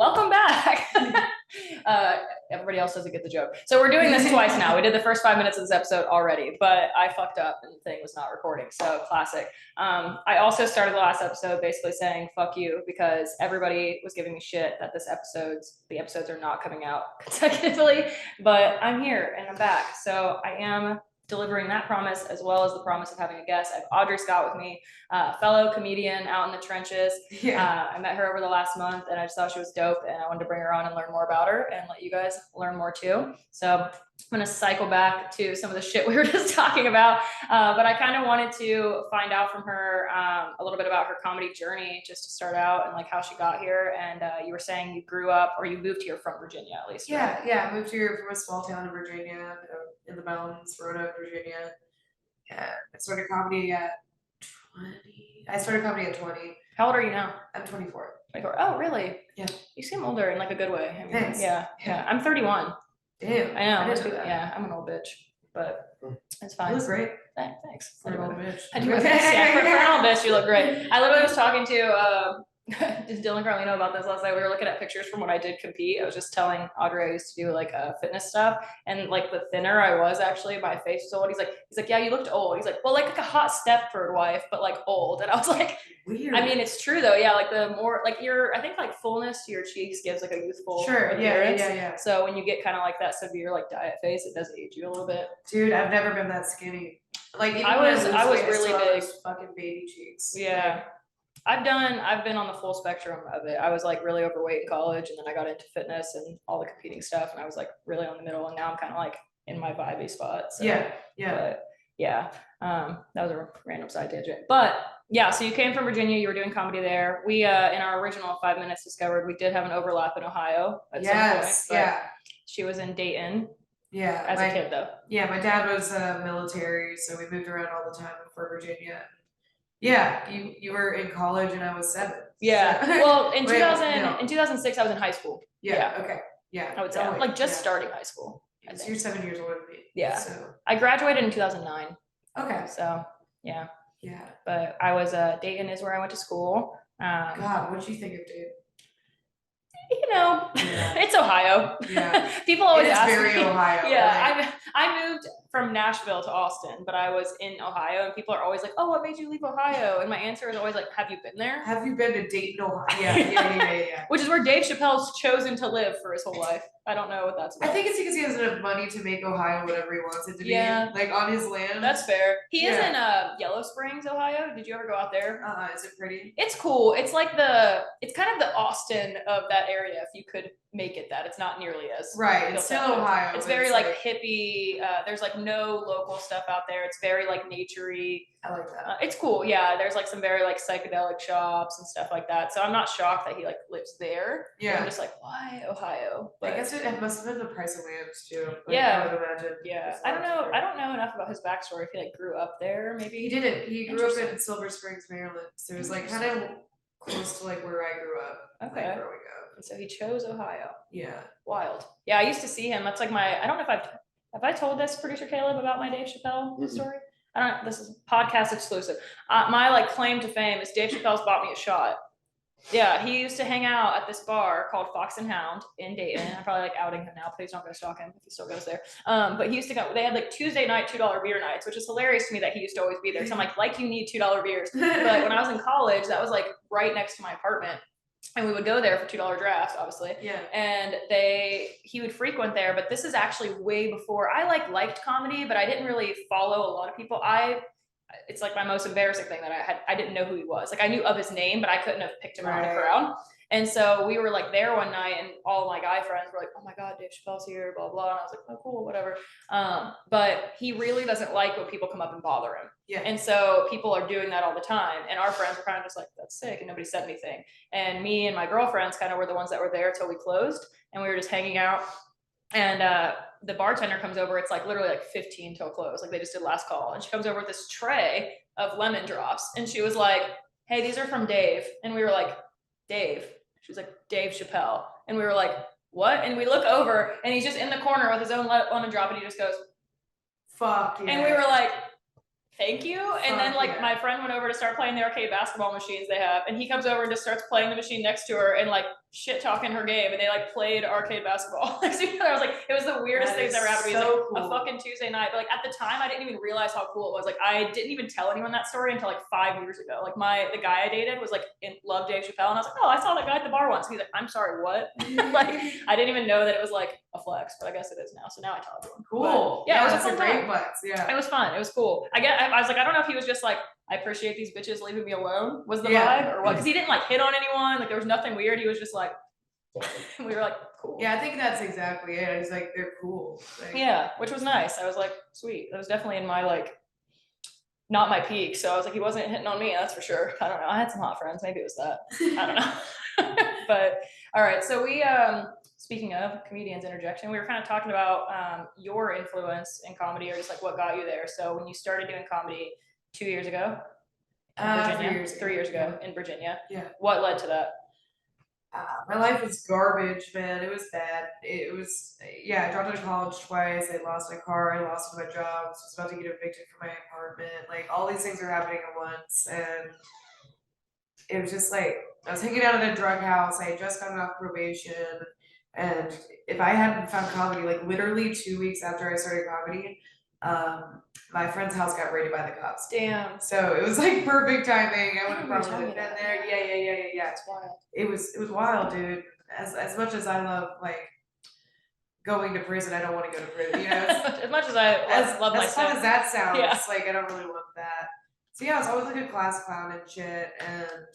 welcome back. Everybody else doesn't get the joke. So we're doing this twice now. We did the first 5 minutes of this episode already, but I fucked up and the thing was not recording. So classic. I also started the last episode basically saying fuck you because everybody was giving me shit that the episodes are not coming out consecutively, but I'm here and I'm back. So I am delivering that promise as well as the promise of having a guest. I have Audrey Scott with me, fellow comedian out in the trenches. I met her over the last month and I just thought she was dope and I wanted to bring her on and learn more about her and let you guys learn more too. So I'm going to cycle back to some of the shit we were just talking about, but I kind of wanted to find out from her a little bit about her comedy journey just to start out and like how she got here. And you were saying you grew up or you moved here from Virginia at least, right? Yeah, I moved here from a small town in Virginia, in the mountains, Roanoke, Virginia. I started comedy at 20. I started comedy at 20. How old are you now? I'm 24. 24. Oh, really? Yeah. You seem older in like a good way. I mean, Thanks. Yeah. I'm 31. Damn. I know. I didn't know that. Yeah, I'm an old bitch, but it's fine. You look great. Thanks. For an old bitch. I do my best. Yeah, for an old bitch, you look great. I literally was talking to did Dylan Carlino about this last night. We were looking at pictures from when I did compete. I was just telling Audrey I used to do like fitness stuff, and like the thinner I was actually, my face was old. He's like, yeah, you looked old. He's like, well, like a hot Stepford wife, but like old. And I was like, weird. I mean, it's true though. Yeah, like the more like I think like fullness to your cheeks gives like a youthful appearance. Yeah. So when you get kind of like that severe like diet face, it does age you a little bit. Dude, I've never been that skinny. Like even I was really big. Fucking baby cheeks. Yeah. Like, I've been on the full spectrum of it. I was like really overweight in college and then I got into fitness and all the competing stuff and I was like really on the middle and now I'm kind of like in my vibey spot. So, yeah. But yeah, that was a random side tangent. But yeah, so you came from Virginia, you were doing comedy there. We, in our original 5 minutes discovered, we did have an overlap in Ohio at some point. But she was in Dayton. Yeah. As a kid though. Yeah, my dad was military, so we moved around all the time for Virginia. Yeah, you were in college and I was 7. Yeah. So. Well, in 2006, I was in high school. Yeah. Okay. Yeah. I would say like just starting high school. So you're 7 years older than me. Yeah. So I graduated in 2009. Okay. So yeah. Yeah. But I was Dayton is where I went to school. God, what did you think of Dayton? You know, it's Ohio. Yeah. People always ask me. It's very Ohio. Yeah, right? I moved from Nashville to Austin, but I was in Ohio, and people are always like, "Oh, what made you leave Ohio?" And my answer is always like, "Have you been there? Have you been to Dayton, Ohio?" Yeah. Which is where Dave Chappelle's chosen to live for his whole life. I don't know what that's about. I think it's because he has enough money to make Ohio whatever he wants it to be. Like on his land. That's fair. He is in Yellow Springs, Ohio. Did you ever go out there? Is it pretty? It's cool. It's like it's kind of the Austin of that area, if you could make it that. It's not nearly as it's still Ohio. It's very like hippie. There's like no local stuff out there. It's very like naturey. I like that. It's cool. Yeah, there's like some very like psychedelic shops and stuff like that. So I'm not shocked that he like lives there. Yeah. I'm just like, why Ohio? But I guess it must have been the price of land too. Like, yeah. I would imagine. Yeah. I don't know. I don't know enough about his backstory. If he like grew up there, maybe. He didn't. He grew up in Silver Springs, Maryland. So it was like kind of close to like where I grew up. Okay. Like, growing up. And so he chose Ohio. Yeah. Wild. Yeah, I used to see him. That's like I don't know if have I told this producer Caleb about my Dave Chappelle story? This is podcast exclusive. My like claim to fame is Dave Chappelle's bought me a shot. Yeah, he used to hang out at this bar called Fox and Hound in Dayton. I'm probably like outing him now. Please don't go stalk him if he still goes there. But he used to go. They had like Tuesday night $2 beer nights, which is hilarious to me that he used to always be there. So I'm like you need $2 beers. But when I was in college, that was like right next to my apartment. And we would go there for $2 drafts, obviously. Yeah. And he would frequent there, but this is actually way before I liked comedy, but I didn't really follow a lot of people. It's like my most embarrassing thing that I didn't know who he was. Like I knew of his name, but I couldn't have picked him out of the crowd. And so we were like there one night and all my guy friends were like, "Oh my God, Dave Chappelle's here, blah, blah." And I was like, "Oh, cool, whatever." But he really doesn't like when people come up and bother him. Yeah. And so people are doing that all the time. And our friends were kind of just like, "That's sick." And nobody said anything. And me and my girlfriends kind of were the ones that were there till we closed. And we were just hanging out. And the bartender comes over. It's like literally like 15 till close. Like they just did last call. And she comes over with this tray of lemon drops. And she was like, "Hey, these are from Dave." And we were like, "Dave?" She was like, "Dave Chappelle." And we were like, "What?" And we look over and he's just in the corner with his own lemon drop and he just goes, "Fuck yeah." And we were like, "Thank you." And then like my friend went over to start playing the arcade basketball machines they have. And he comes over and just starts playing the machine next to her and like shit talking her game, and they like played arcade basketball next to each other. I was like, it was the weirdest thing that ever happened to me. So Like cool. a fucking Tuesday night. But like at the time, I didn't even realize how cool it was. Like I didn't even tell anyone that story until like 5 years ago. Like the guy I dated was like loved Dave Chappelle, and I was like, oh, I saw that guy at the bar once. And he's like, I'm sorry, what? Like I didn't even know that it was like a flex, but I guess it is now. So now I tell everyone. Cool. But, yeah, it was that's a a fun great time. flex. Yeah. It was fun. It was cool. I was like, I don't know if he was just like, I appreciate these bitches leaving me alone was the vibe or what, because he didn't like hit on anyone, like there was nothing weird. He was just like, we were like, cool. Yeah, I think that's exactly it. He's like, they're cool. Like, yeah, which was nice. I was like, sweet. That was definitely in my like, not my peak. So I was like, he wasn't hitting on me, that's for sure. I don't know. I had some hot friends. Maybe it was that. I don't know. But all right. So we speaking of comedians interjection, we were kind of talking about your influence in comedy or just like what got you there. So when you started doing comedy 2 years ago in Virginia, 3 years ago in Virginia. Yeah. What led to that? My life was garbage, man. It was bad. It was, yeah, I dropped out of college twice. I lost my car. I lost my job. I was about to get evicted from my apartment. Like, all these things were happening at once. And it was just like, I was hanging out at a drug house. I had just gotten off probation. And if I hadn't found comedy, like, literally 2 weeks after I started comedy, my friend's house got raided by the cops. Damn. So it was like perfect timing. I would have remember probably been telling me there. Yeah. That's wild. It was wild, dude. As much as I love like going to prison, I don't want to go to prison. You know, as much as I love as myself. fun as that sounds, Yeah. like I don't really want that. So yeah, I was always like a class clown and shit, and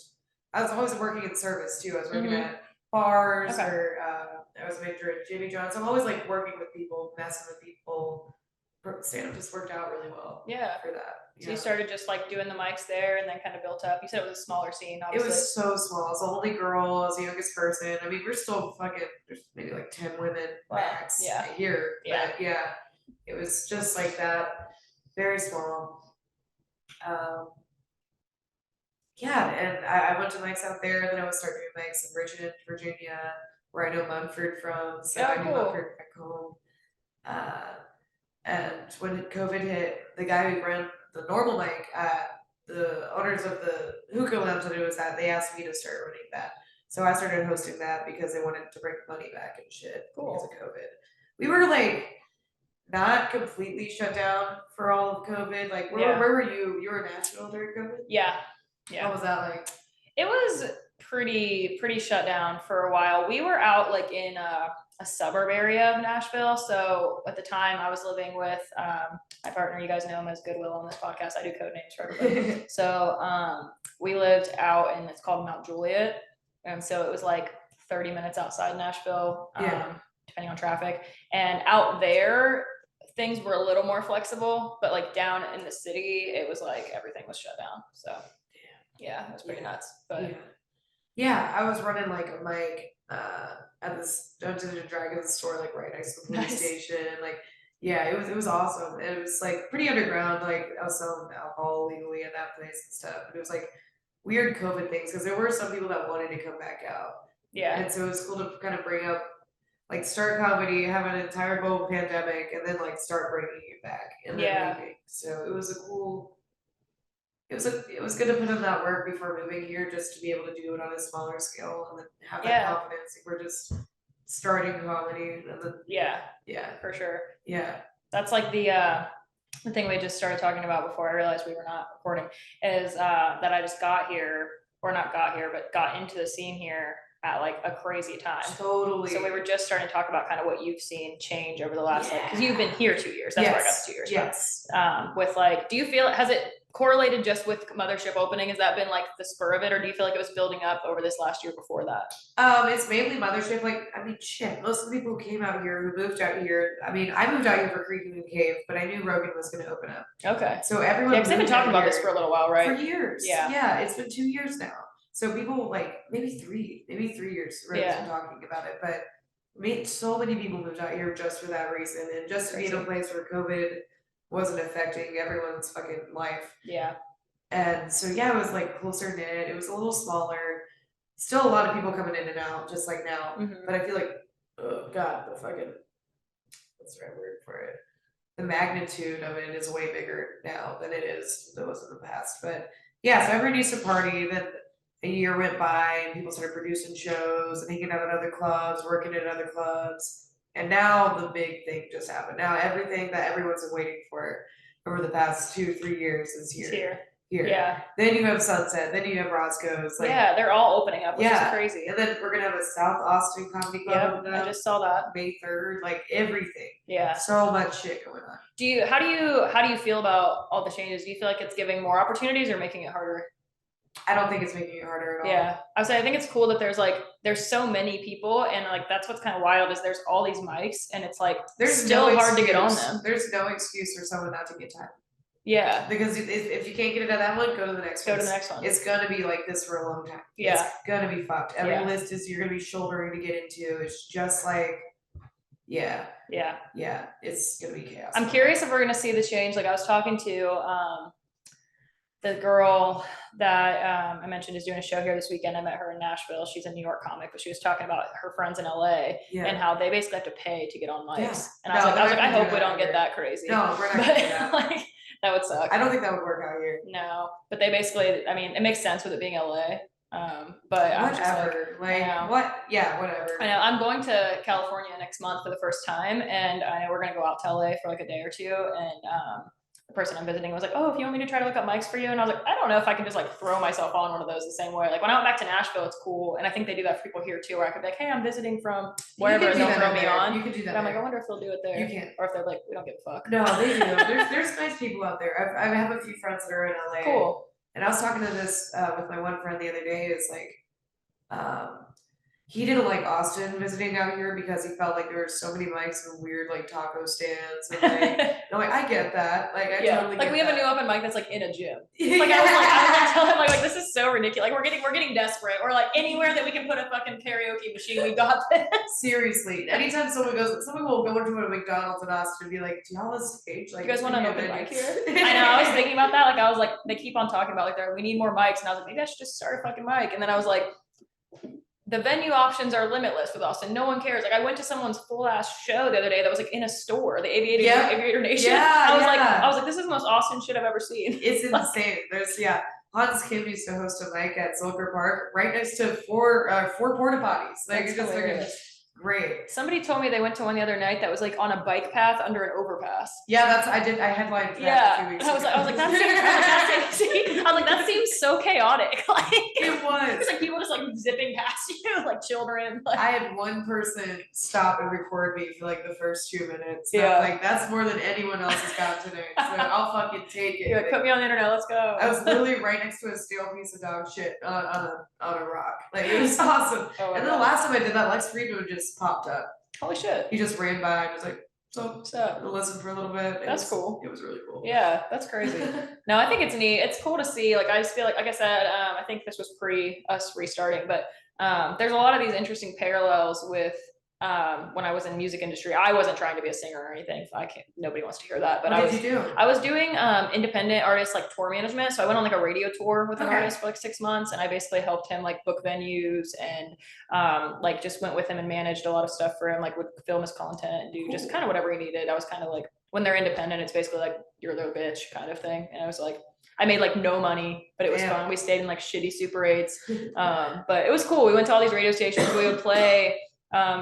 I was always working in service too. I was working at bars or I was a manager at Jimmy John's. I'm always like working with people, messing with people. Stand-up just worked out really well. Yeah. For that. So you started just like doing the mics there and then kind of built up. You said it was a smaller scene, obviously. It was so small. I was the only girl. I was the youngest person. I mean, we're still fucking, there's maybe like 10 women max here. Yeah. But yeah, it was just like that. Very small. Yeah, and I went to mics out there, and then I would start doing mics in Richmond, Virginia, where I know Mumford from. So I knew Mumford back home. And when COVID hit, the guy who ran the normal mic at the owners of the hookah lounge that it was at, they asked me to start running that. So I started hosting that because they wanted to bring money back and shit because of COVID. We were like not completely shut down for all of COVID. Like where were you? You were in Nashville during COVID? Yeah. What was that like? It was pretty shut down for a while. We were out like in a suburb area of Nashville. So at the time I was living with my partner, you guys know him as Goodwill on this podcast. I do code names for everybody. So we lived out in, it's called Mount Juliet. And so it was like 30 minutes outside Nashville, depending on traffic. And out there, things were a little more flexible, but like down in the city, it was like everything was shut down. So yeah, it was pretty nuts. But yeah, I was running like a mic at this Dungeons and Dragons store, like right next to the police station. Like, yeah, it was awesome. It was like pretty underground. Like I was selling alcohol legally at that place and stuff. But it was like weird COVID things because there were some people that wanted to come back out. Yeah. And so it was cool to kind of bring up, like, start comedy, have an entire global pandemic, and then like start bringing it back and then leaving. So it was a cool. It was good to put in that work before moving here, just to be able to do it on a smaller scale and then have that confidence. Like we're just starting comedy, and then for sure. Yeah, that's like the thing we just started talking about before I realized we were not recording is that I just got here, or not got here, but got into the scene here at like a crazy time. Totally. So we were just starting to talk about kind of what you've seen change over the last like, because you've been here 2 years. That's where I got the 2 years from. With like, do you feel, has it correlated just with Mothership opening? Has that been like the spur of it, or do you feel like it was building up over this last year before that? It's mainly Mothership. Like, I mean, shit, most of the people who came out here, who moved out here, I mean, I moved out here for Creek and Cave, but I knew Rogan was going to open up. Okay. So everyone, because they've been talking about this for a little while, right? For years. Yeah, it's been 2 years now. So people, like, maybe three years, Rogan's been talking about it, but so many people moved out here just for that reason, and just to be in a place where COVID wasn't affecting everyone's fucking life. Yeah. And so it was like closer knit. It was a little smaller. Still a lot of people coming in and out, just like now. But I feel like, oh god, the fucking, what's the right word for it? The magnitude of it is way bigger now than it was in the past. But yeah, so everyone used to party. Then a year went by and people started producing shows and hanging out at other clubs, working at other clubs. And now the big thing just happened. Now everything that everyone's been waiting for over the past 2-3 years is It's here. here. Yeah. Then you have Sunset. Then you have Roscoe's. Like, yeah, they're all opening up, which is crazy. And then we're gonna have a South Austin Comedy Club. Yep, I just saw that. May 3rd. Like everything. Yeah. So much shit going on. How do you feel about all the changes? Do you feel like it's giving more opportunities or making it harder? I don't think it's making it harder at all. Yeah, I would say I think it's cool that there's so many people, and like that's what's kind of wild is there's all these mics, and it's like there's still hard to get on them. There's no excuse for someone not to get time. Yeah, because if you can't get it at that one, go to the next one. Go to the next one. It's gonna be like this for a long time. Yeah, it's gonna be fucked. Every list is you're gonna be shouldering to get into. It's just like, yeah, it's gonna be chaos. I'm curious if we're gonna see the change. Like I was talking to the girl that I mentioned is doing a show here this weekend. I met her in Nashville. She's a New York comic, but she was talking about her friends in LA and how they basically have to pay to get on mics. Yeah. And I was like, I hope we don't get that crazy. No, we're not gonna do that. Like, that would suck. I don't think that would work out here. No, but they basically, I mean, it makes sense with it being LA. But I'm just like what? Yeah, whatever. I know I'm going to California next month for the first time, and I know we're gonna go out to LA for like a day or two, and the person I'm visiting was like, oh, if you want me to try to look up mics for you, and I was like, I don't know if I can just like throw myself on one of those the same way. Like when I went back to Nashville, it's cool, and I think they do that for people here too, where I could be like, hey, I'm visiting from wherever, and they'll throw me on. You could do that. But I'm like, I wonder if they'll do it there. You can't. Or if they're like, we don't give a fuck. No, they do. There's nice people out there. I have a few friends that are in LA. Cool. And I was talking to this with my one friend the other day. It's like, he didn't like Austin visiting out here because he felt like there were so many mics and weird like taco stands. And like, I'm like, I get that. Like, I totally get we have that. a new open mic that's like in a gym. Like I was telling him like this is so ridiculous. Like we're getting desperate. Or like anywhere that we can put a fucking karaoke machine, we got this. Seriously. Anytime someone will go into a McDonald's in Austin and be like, do y'all have a stage? Like, you guys want an open mic here? I know, I was thinking about that. Like I was like, they keep on talking about like we need more mics, and I was like, maybe I should just start a fucking mic. And then I was like, the venue options are limitless with Austin. No one cares. Like I went to someone's full ass show the other day that was like in a store, the Aviator Nation. I was like, this is the most Austin shit I've ever seen. It's insane. There's Hans Kim used to host a mic at Zilker Park right next to four porta potties. Like it's just like great. Somebody told me they went to one the other night that was like on a bike path under an overpass. Yeah, I headlined that a few weeks ago. I was like, that seems so chaotic. Like it was. It's like people just like zipping past you, like children. Like. I had one person stop and record me for like the first 2 minutes. Yeah. Like that's more than anyone else has got today. So I'll fucking take it. You're like, put me on the internet, let's go. I was literally right next to a stale piece of dog shit on a rock. Like it was awesome. And then the last time I did that, Lex Friedman just popped up. Holy shit. He just ran by and was like, so listen for a little bit. That's cool. It was really cool. Yeah, that's crazy. No, I think it's neat. It's cool to see. Like I just feel like I said, I think this was pre us restarting, but there's a lot of these interesting parallels with when I was in the music industry. I wasn't trying to be a singer or anything. Nobody wants to hear that. But what did you do? I was doing independent artist like tour management. So I went on like a radio tour with an artist for like 6 months, and I basically helped him like book venues and like just went with him and managed a lot of stuff for him, like would film his content and do just kind of whatever he needed. I was kind of like, when they're independent, it's basically like you're their bitch kind of thing. And I was like, I made like no money, but it was fun. We stayed in like shitty Super 8s. But it was cool. We went to all these radio stations. We would play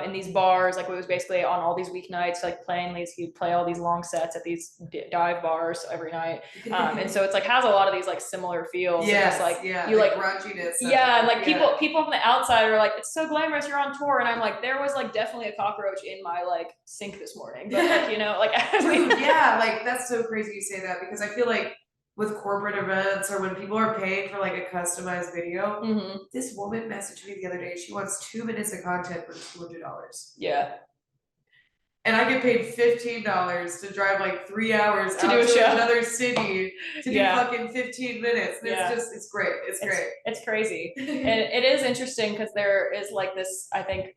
in these bars, like it was basically on all these weeknights, like playing these, he'd play all these long sets at these dive bars every night. And so it's like has a lot of these like similar feels. Yes, like you like grunginess. And like people from the outside are like, it's so glamorous, you're on tour. And I'm like, there was like definitely a cockroach in my like sink this morning. But like, you know, like like that's so crazy you say that, because I feel like with corporate events or when people are paying for like a customized video, this woman messaged me the other day. She wants 2 minutes of content for $200. Yeah. And I get paid $15 to drive like 3 hours to out do a to show. another city to do fucking 15 minutes. It's great. It's great. It's crazy. And it is interesting because there is like this, I think,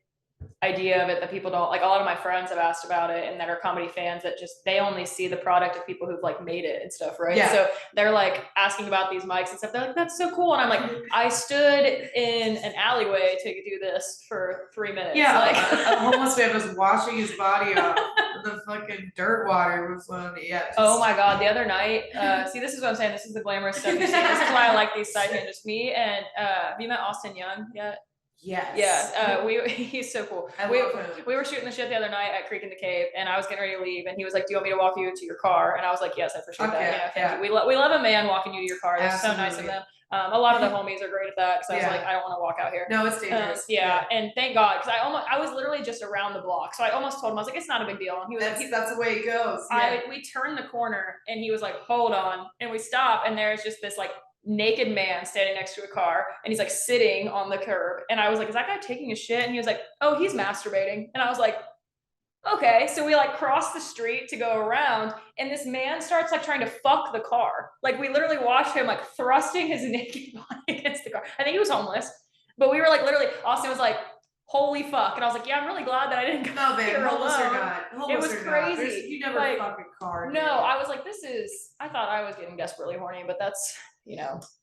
idea of it that people don't like. A lot of my friends have asked about it and that are comedy fans that just they only see the product of people who've like made it and stuff, right? So they're like asking about these mics and stuff. They're like, that's so cool. And I'm like, I stood in an alleyway to do this for 3 minutes. Like a homeless man was washing his body off. the fucking dirt water was fun. Yeah. Oh my God, the other night, see, this is what I'm saying. This is the glamorous stuff you see. This is why I like these side tangents. Me and, have you met Austin Young yet? Yes. Yeah, he's so cool. I love him. We were shooting the shit the other night at Creek in the Cave, and I was getting ready to leave, and he was like, "Do you want me to walk you to your car?" And I was like, "Yes, I appreciate that. Yeah, Thank you. We love a man walking you to your car. That's so nice of them." A lot of the homies are great at that because I was like, I don't want to walk out here. No, it's dangerous. And thank God, because I was literally just around the block, so I almost told him, I was like, "It's not a big deal." And he was that's the way it goes. We turned the corner, and he was like, "Hold on," and we stop, and there's just this like naked man standing next to a car, and he's like sitting on the curb, and I was like, "Is that guy taking a shit?" And he was like, "Oh, he's masturbating," and I was like, okay. So we like cross the street to go around, and this man starts like trying to fuck the car. Like we literally watched him like thrusting his naked body against the car. I think he was homeless, but we were like literally, Austin was like, "Holy fuck." And I was like, "Yeah, I'm really glad that I didn't come here homeless alone." Or not. Homeless it was or crazy. Not. You never like, fuck a car. No, I was like, I thought I was getting desperately horny, but that's,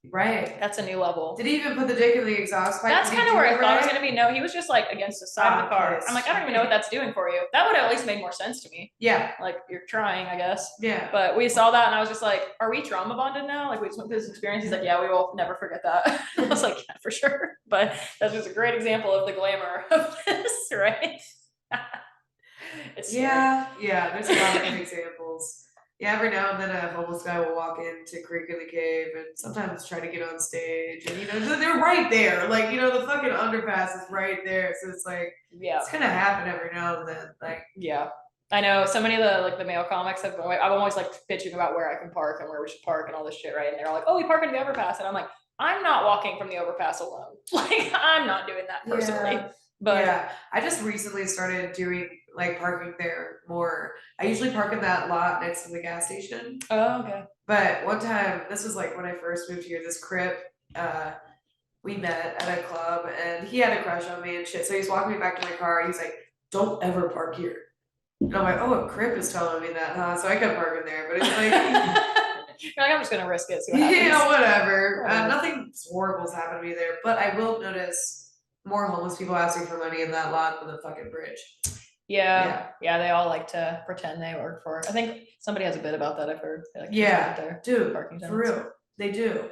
right. That's a new level. Did he even put the dick in the exhaust pipe? That's kind of where I thought it was going to be. No, he was just like against the side of the car. I'm like, I don't even know what that's doing for you. That would have at least made more sense to me. Yeah. Like you're trying, I guess. Yeah. But we saw that and I was just like, are we trauma bonded now? Like we just went through this experience. He's like, yeah, we will never forget that. I was like, yeah, for sure. But that's just a great example of the glamour of this, right? It's scary. Yeah, there's a lot of good examples. Yeah, every now and then a homeless guy will walk into Creek in the Cave and sometimes try to get on stage, and they're right there. Like, the fucking underpass is right there. So it's like, it's gonna happen every now and then. Like, yeah. I know so many of the male comics I'm always like bitching about where I can park and where we should park and all this shit, right? And they're like, "Oh, we park in the overpass," and I'm like, I'm not walking from the overpass alone. Like, I'm not doing that personally. Yeah. But yeah, I just recently started doing like parking there more. I usually park in that lot next to the gas station. Oh, okay. But one time, this was like when I first moved here, this Crip, we met at a club and he had a crush on me and shit. So he's walking me back to my car and he's like, "Don't ever park here." And I'm like, "Oh, a Crip is telling me that, huh?" So I kept parking there, but it's like, you're like, I'm just gonna risk it. See what happens. Yeah, whatever. Nothing horrible's happened to me there, but I will notice more homeless people asking for money in that lot than the fucking bridge. Yeah, they all like to pretend they work for it. I think somebody has a bit about that, I've heard. Like, dude, parking for real, they do.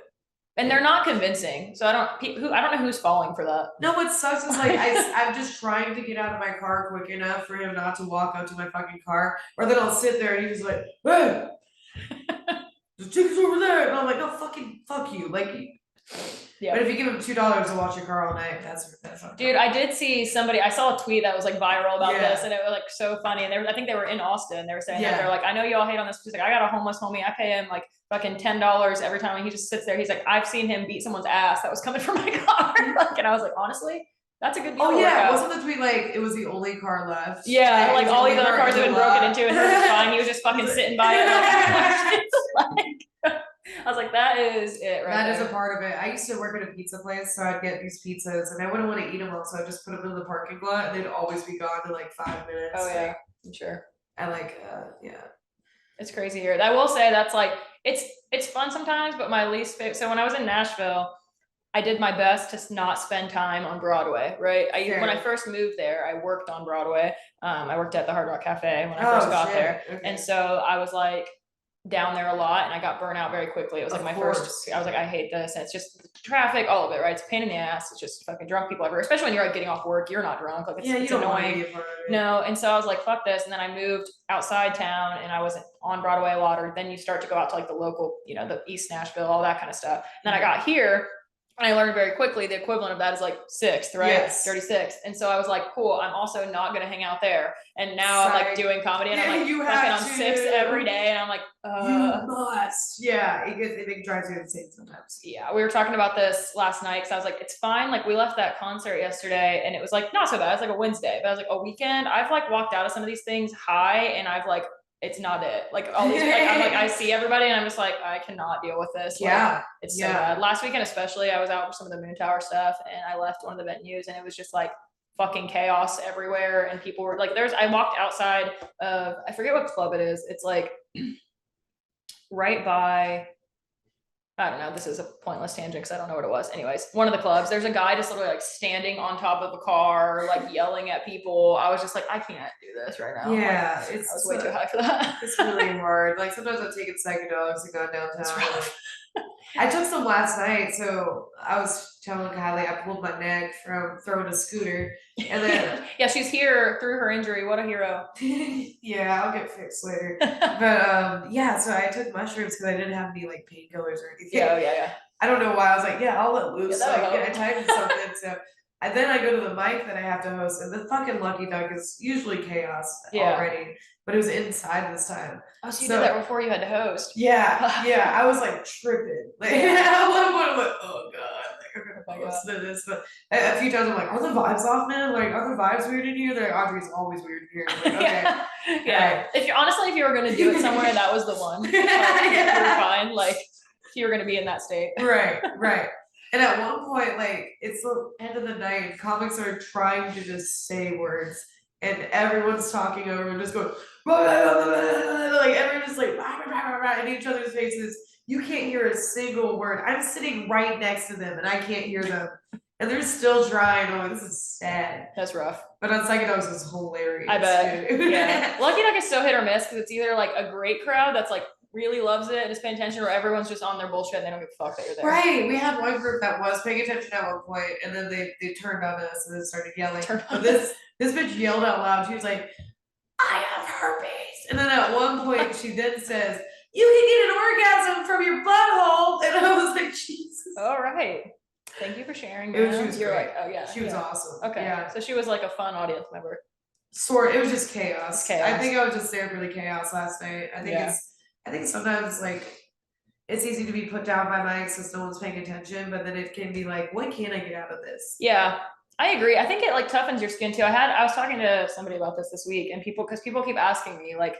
And they're not convincing, so I don't know who's falling for that. No, what sucks is like I'm just trying to get out of my car quick enough for him not to walk out to my fucking car, or then I'll sit there and he's like, "Hey, the ticket's over there," and I'm like, "Oh, fucking fuck you!" Like. Yeah. But if you give him $2 to watch your car all night, that's dude. I did see I saw a tweet that was like viral about this, and it was like so funny. And I think they were in Austin. They were saying that they're like, "I know you all hate on this." He's like, "I got a homeless homie. I pay him like fucking $10 every time, and he just sits there." He's like, "I've seen him beat someone's ass that was coming from my car." And I was like, honestly, that's a good deal. Oh yeah, wasn't the tweet like it was the only car left? Yeah, like all these other cars have been broken into, and hers was fine. He was just fucking sitting by it. I was like, that is it, right? That is a part of it. I used to work at a pizza place, so I'd get these pizzas, and I wouldn't want to eat them all, so I'd just put them in the parking lot, and they'd always be gone in like 5 minutes. Oh yeah, I'm sure. I like, it's crazy here. I will say that's like it's fun sometimes, but my least favorite. So when I was in Nashville, I did my best to not spend time on Broadway, right? When I first moved there, I worked on Broadway. I worked at the Hard Rock Cafe when I first got there, and so I was like down there a lot, and I got burnt out very quickly. It was like my first. I was like, I hate this. And it's just traffic, all of it, right? It's a pain in the ass. It's just fucking drunk people everywhere. Especially when you're like getting off work, you're not drunk. Like it's annoying. No, and so I was like, fuck this. And then I moved outside town, and I wasn't on Broadway a lot. Or then you start to go out to like the local, the East Nashville, all that kind of stuff. And then I got here. And I learned very quickly the equivalent of that is like 6th, right? Yes. 36th. And so I was like, cool, I'm also not going to hang out there. And now I'm like doing comedy, and I'm like fucking on 6th every day. And I'm like, you must. Yeah, it drives you insane sometimes. Yeah, we were talking about this last night because I was like, it's fine. Like we left that concert yesterday and it was like not so bad. It's like a Wednesday, but I was like, a weekend. I've like walked out of some of these things high, and I've like, it's not it. Like all these, like, I'm like, I see everybody, and I'm just like, I cannot deal with this. Like, it's so bad. Last weekend, especially, I was out for some of the Moon Tower stuff, and I left one of the venues, and it was just like fucking chaos everywhere, and people were like, I walked outside of, I forget what club it is. It's like right by, I don't know, this is a pointless tangent because I don't know what it was. Anyways, one of the clubs, there's a guy just literally like standing on top of a car, like yelling at people. I was just like, I can't do this right now. Yeah, like, I was way too high for that. It's really hard. Like sometimes I'm taking psychedelics and going downtown. I took some last night, so I was telling Kylie I pulled my neck from throwing a scooter, and then yeah, she's here through her injury. What a hero. yeah, I'll get fixed later. But yeah, so I took mushrooms because I didn't have any like painkillers or anything. Yeah. I don't know why I was like, yeah, I'll let loose. Yeah, I typed something. So and then I go to the mic that I have to host, and the fucking Lucky Duck is usually chaos already, but it was inside this time. Oh, so you did that before you had to host. Yeah, I was like tripping. Like I'm like, oh god, like I'm gonna listen to this. But a few times I'm like, are the vibes off, man? Like, are the vibes weird in here? They're like, Audrey's always weird in here. I'm like, okay. Yeah. If you honestly, if you were gonna do it somewhere, that was the one. You're fine. Like if you were gonna be in that state. Right. And at one point, like it's the end of the night, and comics are trying to just say words, and everyone's talking over and just going, like everyone's just like in each other's faces. You can't hear a single word. I'm sitting right next to them, and I can't hear them, and they're still trying. Oh, this is sad. That's rough. But on Psychedelics, it's hilarious. I bet. Yeah. Lucky Duck is so hit or miss because it's either like a great crowd that's like really loves it and is paying attention, or everyone's just on their bullshit and they don't give a fuck that you're there. Right. We had one group that was paying attention at one point, and then they turned on us and then started yelling. But this bitch yelled out loud. She was like, I have herpes. And then at one point she then says, you can get an orgasm from your butthole. And I was like, Jesus. All right. Thank you for sharing. She was You're great. like, oh yeah. She was awesome. Okay. Yeah. So she was like a fun audience member. It was just chaos. Chaos. I think I was just there for the chaos last night. I think sometimes like it's easy to be put down by mics because no one's paying attention, but then it can be like, what can I get out of this? Yeah, I agree. I think it like toughens your skin too. I was talking to somebody about this week, and people keep asking me like,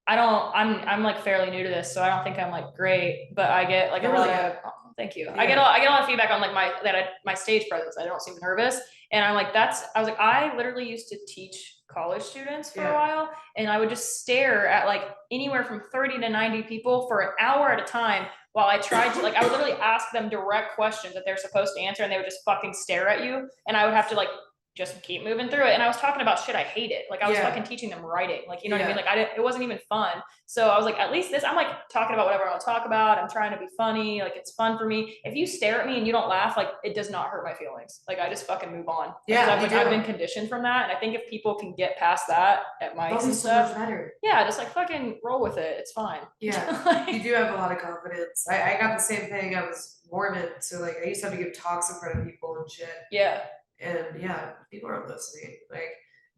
I'm like fairly new to this, so I don't think I'm like great, but I get like a lot of, thank you. Yeah. I get a lot of feedback on like my stage presence. I don't seem nervous. And I'm like, I was like, I literally used to teach college students for a while, and I would just stare at like anywhere from 30 to 90 people for an hour at a time while I tried to like, I would literally ask them direct questions that they're supposed to answer, and they would just fucking stare at you, and I would have to like just keep moving through it. And I was talking about shit I hated. Like I was fucking teaching them writing. Like, you know what I mean? Like it wasn't even fun. So I was like, at least I'm like talking about whatever I want to talk about. I'm trying to be funny. Like it's fun for me. If you stare at me and you don't laugh, like it does not hurt my feelings. Like I just fucking move on. Yeah. I've been conditioned from that. And I think if people can get past that at mics and stuff, so much better. Yeah, just like fucking roll with it. It's fine. Yeah. Like, you do have a lot of confidence. I got the same thing. I was Mormon. So like I used to have to give talks in front of people and shit. Yeah. And yeah, people are listening. Like,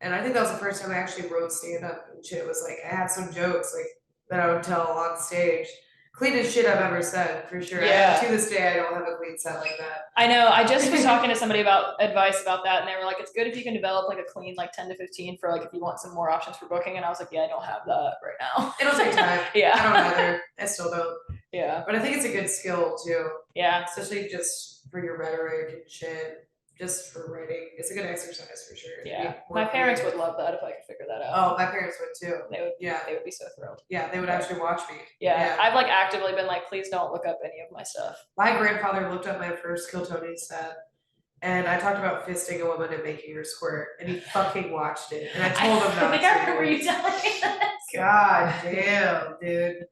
and I think that was the first time I actually wrote stand up and shit. It was like I had some jokes like that I would tell on stage. Cleanest shit I've ever said, for sure. Yeah. To this day, I don't have a clean set like that. I know. I just was talking to somebody about advice about that, and they were like, it's good if you can develop like a clean like 10 to 15 for like if you want some more options for booking. And I was like, yeah, I don't have that right now. It'll take time. Yeah. I don't either. I still don't. Yeah. But I think it's a good skill too. Yeah. Especially just for your rhetoric and shit. Just for writing. It's a good exercise for sure. Yeah. My parents would love that if I could figure that out. Oh, my parents would too. They would be so thrilled. Yeah, they would actually watch me. Yeah. I've like actively been like, please don't look up any of my stuff. My grandfather looked up my first Kill Tony set, and I talked about fisting a woman and making her squirt, and he fucking watched it. And I told him not I think to. I remember you telling me this. God damn, dude.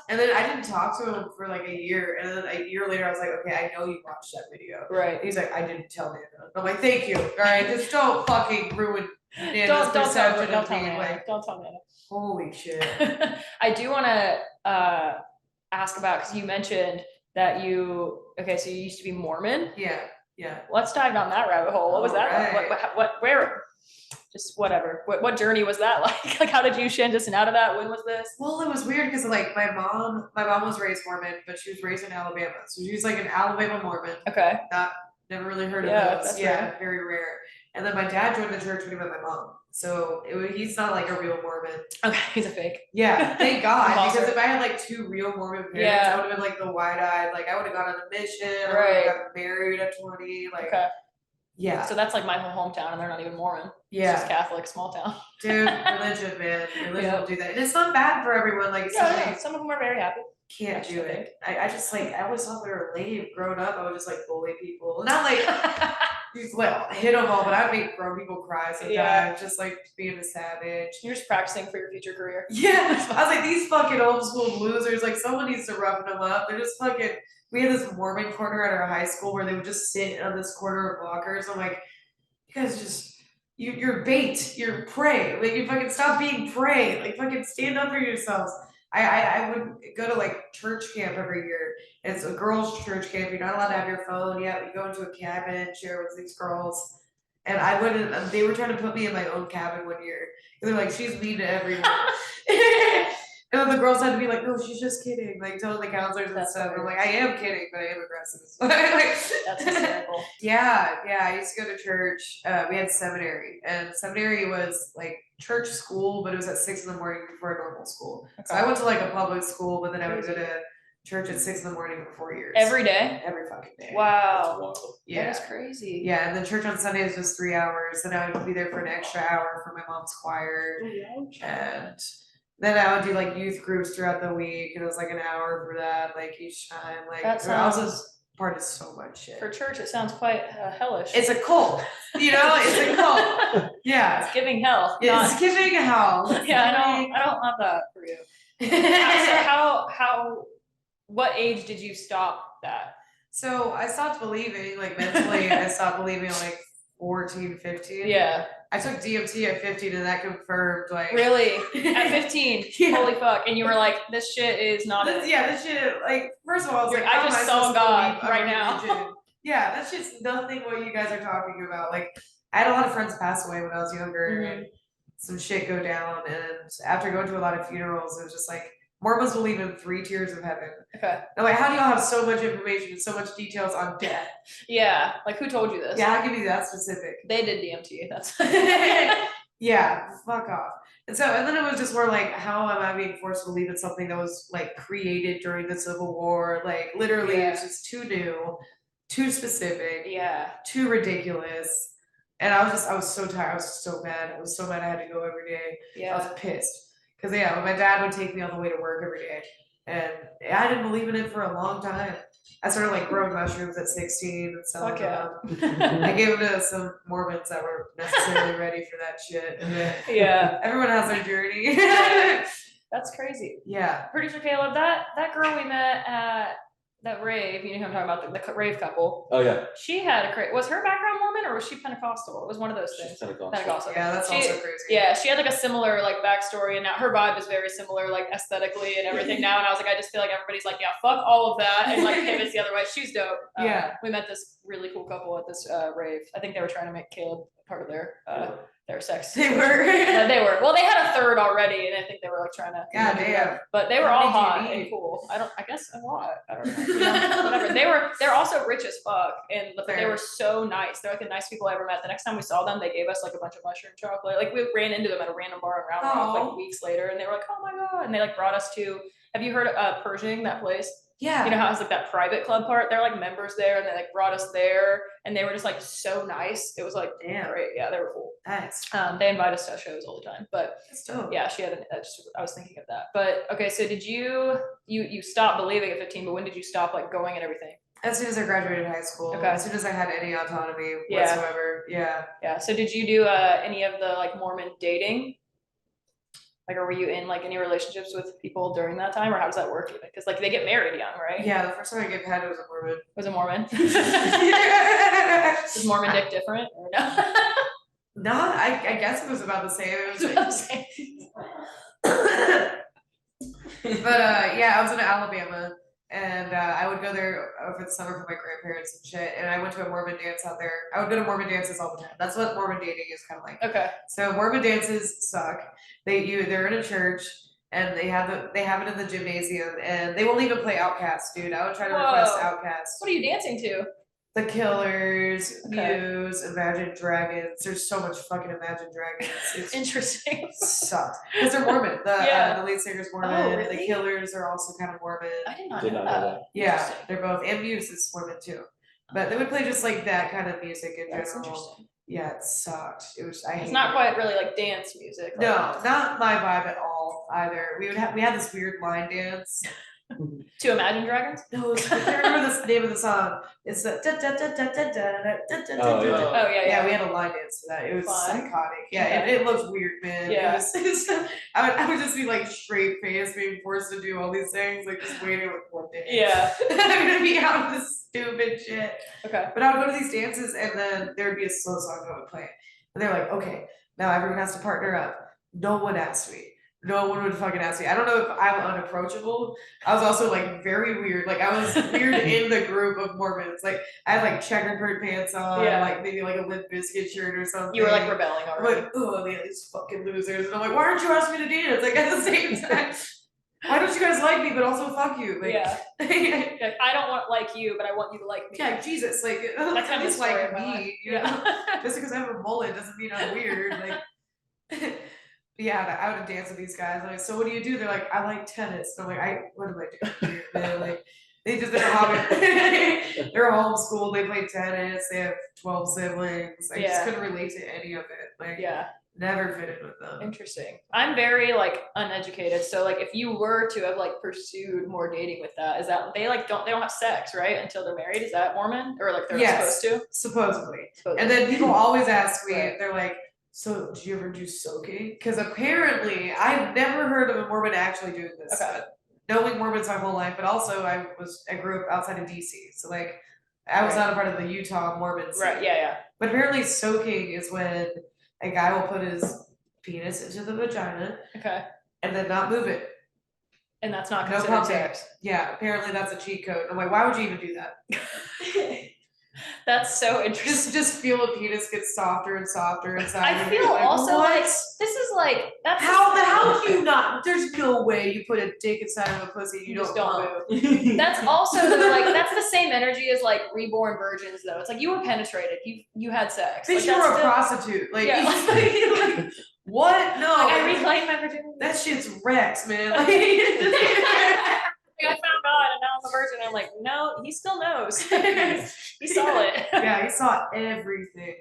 And then I didn't talk to him for like a year, and then a year later I was like, okay, I know you watched that video. Right. He's like, I didn't tell Nana. I'm like, thank you. All right, just don't fucking ruin Nana's perception of me. Like, don't tell Nana. Holy shit. I do want to ask about, because you mentioned that so you used to be Mormon. Yeah. Let's dive down that rabbit hole. What was that? Right. Where? Just whatever. What journey was that like? Like, how did you transition out of that? When was this? Well, it was weird because like my mom was raised Mormon, but she was raised in Alabama, so she was like an Alabama Mormon. Okay. Never really heard of those. That's rare. Very rare. And then my dad joined the church when he met my mom, so he's not like a real Mormon. Okay, he's a fake. Yeah, thank God, because if I had like two real Mormon parents, I would have been like the wide-eyed, like I would have gone on a mission, I would have gotten married at 20, like. Okay. Yeah. So that's like my whole hometown, and they're not even Mormon. Yeah. It's just Catholic, small town. Dude, religion, man. Religion will do that. And it's not bad for everyone. Like, some of them are very happy. can't do it. I just like, I always thought they were lame. Growing up, I would just like bully people. Not like, well, hit them all, but I'd make grown people cry sometimes, just like being a savage. You're just practicing for your future career. Yeah, I was like, these fucking old school losers, like someone needs to roughen them up. They're just fucking, we had this Mormon corner at our high school where they would just sit on this corner of lockers. I'm like, you guys just, you're bait, you're prey. Like, you fucking stop being prey. Like, fucking stand up for yourselves. I would go to like church camp every year. It's a girls' church camp. You're not allowed to have your phone yet. You go into a cabin, share with these girls. And I wouldn't, they were trying to put me in my own cabin one year. And they're like, she's mean to everyone. And then the girls had to be like, no, she's just kidding. Like, telling the counselors and stuff. And I'm like, I am kidding, but I am aggressive. That's hysterical. Yeah, I used to go to church. We had seminary. And seminary was like church school, but it was at 6 a.m. before a normal school. Okay. So I went to like a public school, but then I would go to church at 6 a.m. for 4 years. Every day? Every fucking day. Wow. Yeah. That is crazy. Yeah, and then church on Sundays was 3 hours. Then I would be there for an extra hour for my mom's choir. And then I would do like youth groups throughout the week. And it was like an hour for that, like each time. Like that I was just part of so much shit. For church, it sounds quite hellish. It's a cult. You know, it's a cult. Yeah. It's giving hell. It's giving hell. Yeah, I don't want that for you. So what age did you stop that? So I stopped believing, like mentally, I stopped believing at like 14, 15. Yeah. I took DMT at 15 and that confirmed like. Really? At 15? Yeah. Holy fuck. And you were like, this shit is not it. Yeah, this shit, like, first of all, it's like, I just saw God right now. Yeah, that's just nothing what you guys are talking about. Like, I had a lot of friends pass away when I was younger and some shit go down. And after going to a lot of funerals, it was just like, Mormons believe in 3 tiers of heaven. Okay. And like, how do y'all have so much information and so much details on death? Yeah. Like, who told you this? Yeah, I'll give you that specific. They did DMT. That's. Yeah, fuck off. And then it was just more like, how am I being forced to believe in something that was like created during the Civil War? Like, literally, it's just too new, too specific, too ridiculous. And I was so tired. I was so mad. I was so mad I had to go every day. Yeah. I was pissed. Because, when my dad would take me all the way to work every day. And I didn't believe in it for a long time. I started like growing mushrooms at 16 and selling them. I gave them to some Mormons that were necessarily ready for that shit. Yeah. Everyone has their journey. That's crazy. Yeah. Producer Caleb, that girl we met at that rave, you know who I'm talking about, the rave couple. Oh yeah. She had was her background Mormon or was she Pentecostal? It was one of those things. Pentecostal. Yeah, that's also crazy. Yeah, she had like a similar like backstory, and now her vibe is very similar, like aesthetically and everything now. And I was like, I just feel like everybody's like, yeah, fuck all of that, and like pivots the other way. She's dope. We met this really cool couple at this rave. I think they were trying to make Caleb part of their sex. They were. They were. Well, they had a third already, and I think they were like trying to. God damn. But they were all hot and cool. I guess a lot. I don't know. Whatever. They're also rich as fuck, and they were so nice. They're like the nice people I ever met. The next time we saw them, they gave us like a bunch of mushroom chocolate. Like we ran into them at a random bar in Round Rock like weeks later, and they were like, "Oh my god!" And they like brought us to. Have you heard of Pershing, that place? Yeah. You know how it's like that private club part? They're like members there, and they like brought us there, and they were just like so nice. It was like great. Yeah, they were cool. Nice. They invite us to shows all the time, but that's dope. Yeah, she had. I was thinking of that, but okay. So did you stopped believing at 15? But when did you stop like going and everything? As soon as I graduated high school. Okay. As soon as I had any autonomy whatsoever. Yeah. Yeah. So did you do any of the like Mormon dating? Like, or were you in like any relationships with people during that time, or how does that work? Because like they get married young, right? Yeah, the first time I get had was a Mormon. Was a Mormon? Is Mormon dick different or no? No, I guess it was about the same. It was about the same. But I was in Alabama, and I would go there over the summer for my grandparents and shit. And I went to a Mormon dance out there. I would go to Mormon dances all the time. That's what Mormon dating is kind of like. Okay. So Mormon dances suck. They're in a church, and they have it in the gymnasium, and they won't even play Outkast, dude. I would try to request Outkast. What are you dancing to? The Killers, Muse, Imagine Dragons. There's so much fucking Imagine Dragons. It's interesting. Sucks. Because they're Mormon. The lead singer's Mormon. Oh, really? The Killers are also kind of Mormon. I did not know that. Yeah, they're both. And Muse is Mormon too. But they would play just like that kind of music in general. That's interesting. Yeah, it sucked. It's not quite really like dance music. No, not my vibe at all either. We had this weird line dance To Imagine Dragons? No, I can't remember the name of the song. It's the Oh, yeah. Oh yeah, yeah, we had a line dance to that. It was Fun. psychotic. Yeah, Okay. it looked weird, man. Yeah. I would just be like straight face being forced to do all these things, like just waiting with one day. Yeah. I'm gonna be out of this stupid shit. Okay. But I would go to these dances and then there would be a slow song that would play. And they're like, okay, now everyone has to partner up. No one asked me. No one would fucking ask me. I don't know if I'm unapproachable. I was also like very weird. Like I was weird in the group of Mormons. Like I had like checkered pants on, Yeah. like maybe like a Limp Bizkit shirt or something. You were like rebelling I'm already. like, oh, these fucking losers. And I'm like, why aren't you asking me to dance? Like at the same time, why don't you guys like me, but also fuck you? Like, yeah. Like, I don't want like you, but I want you to like me. yeah, Jesus, like That's kind of the story like of my life. me, you know? Just because I have a mullet doesn't mean I'm weird. Like, yeah, I would dance with these guys. I'm like, so what do you do? They're like, I like tennis. And I'm like, what am I doing here, man? Like, they just they're hobby. They're homeschooled. They play tennis. They have 12 siblings. I just couldn't relate to any of it. Like, Yeah. never fitted with them. Interesting. I'm very like uneducated. So like if you were to have like pursued more dating with that, is that they don't have sex, right? Until they're married. Is that Mormon? Or like they're not supposed to? Supposedly. Supposedly. And then people always ask me, Right. they're like, so did you ever do soaking? Because apparently I've never heard of a Mormon actually doing this. Okay. But knowing Mormons my whole life, but also I grew up outside of DC. So like I was not a part of the Utah Mormons. Right, yeah. But apparently soaking is when a guy will put his penis into the vagina. Okay. And then not move it. And that's not No considered pumping. sex. Yeah, apparently that's a cheat code. I'm like, why would you even do that? That's so interesting. Just feel a penis get softer and softer inside. I feel like, also what? like this is like that's How do you not? There's no way you put a dick inside of a pussy and you just don't don't pump. move. That's also the, like that's the same energy as like reborn virgins though. It's like you were penetrated, you had sex. Bitch, Like, you were a that's still- prostitute. Like, Yeah. like, what? No. Like, I reclaimed my virginity. That shit's Rex, man. Like, I found God and now I'm a virgin. I'm like, no, he still knows. He saw it. yeah, he saw everything.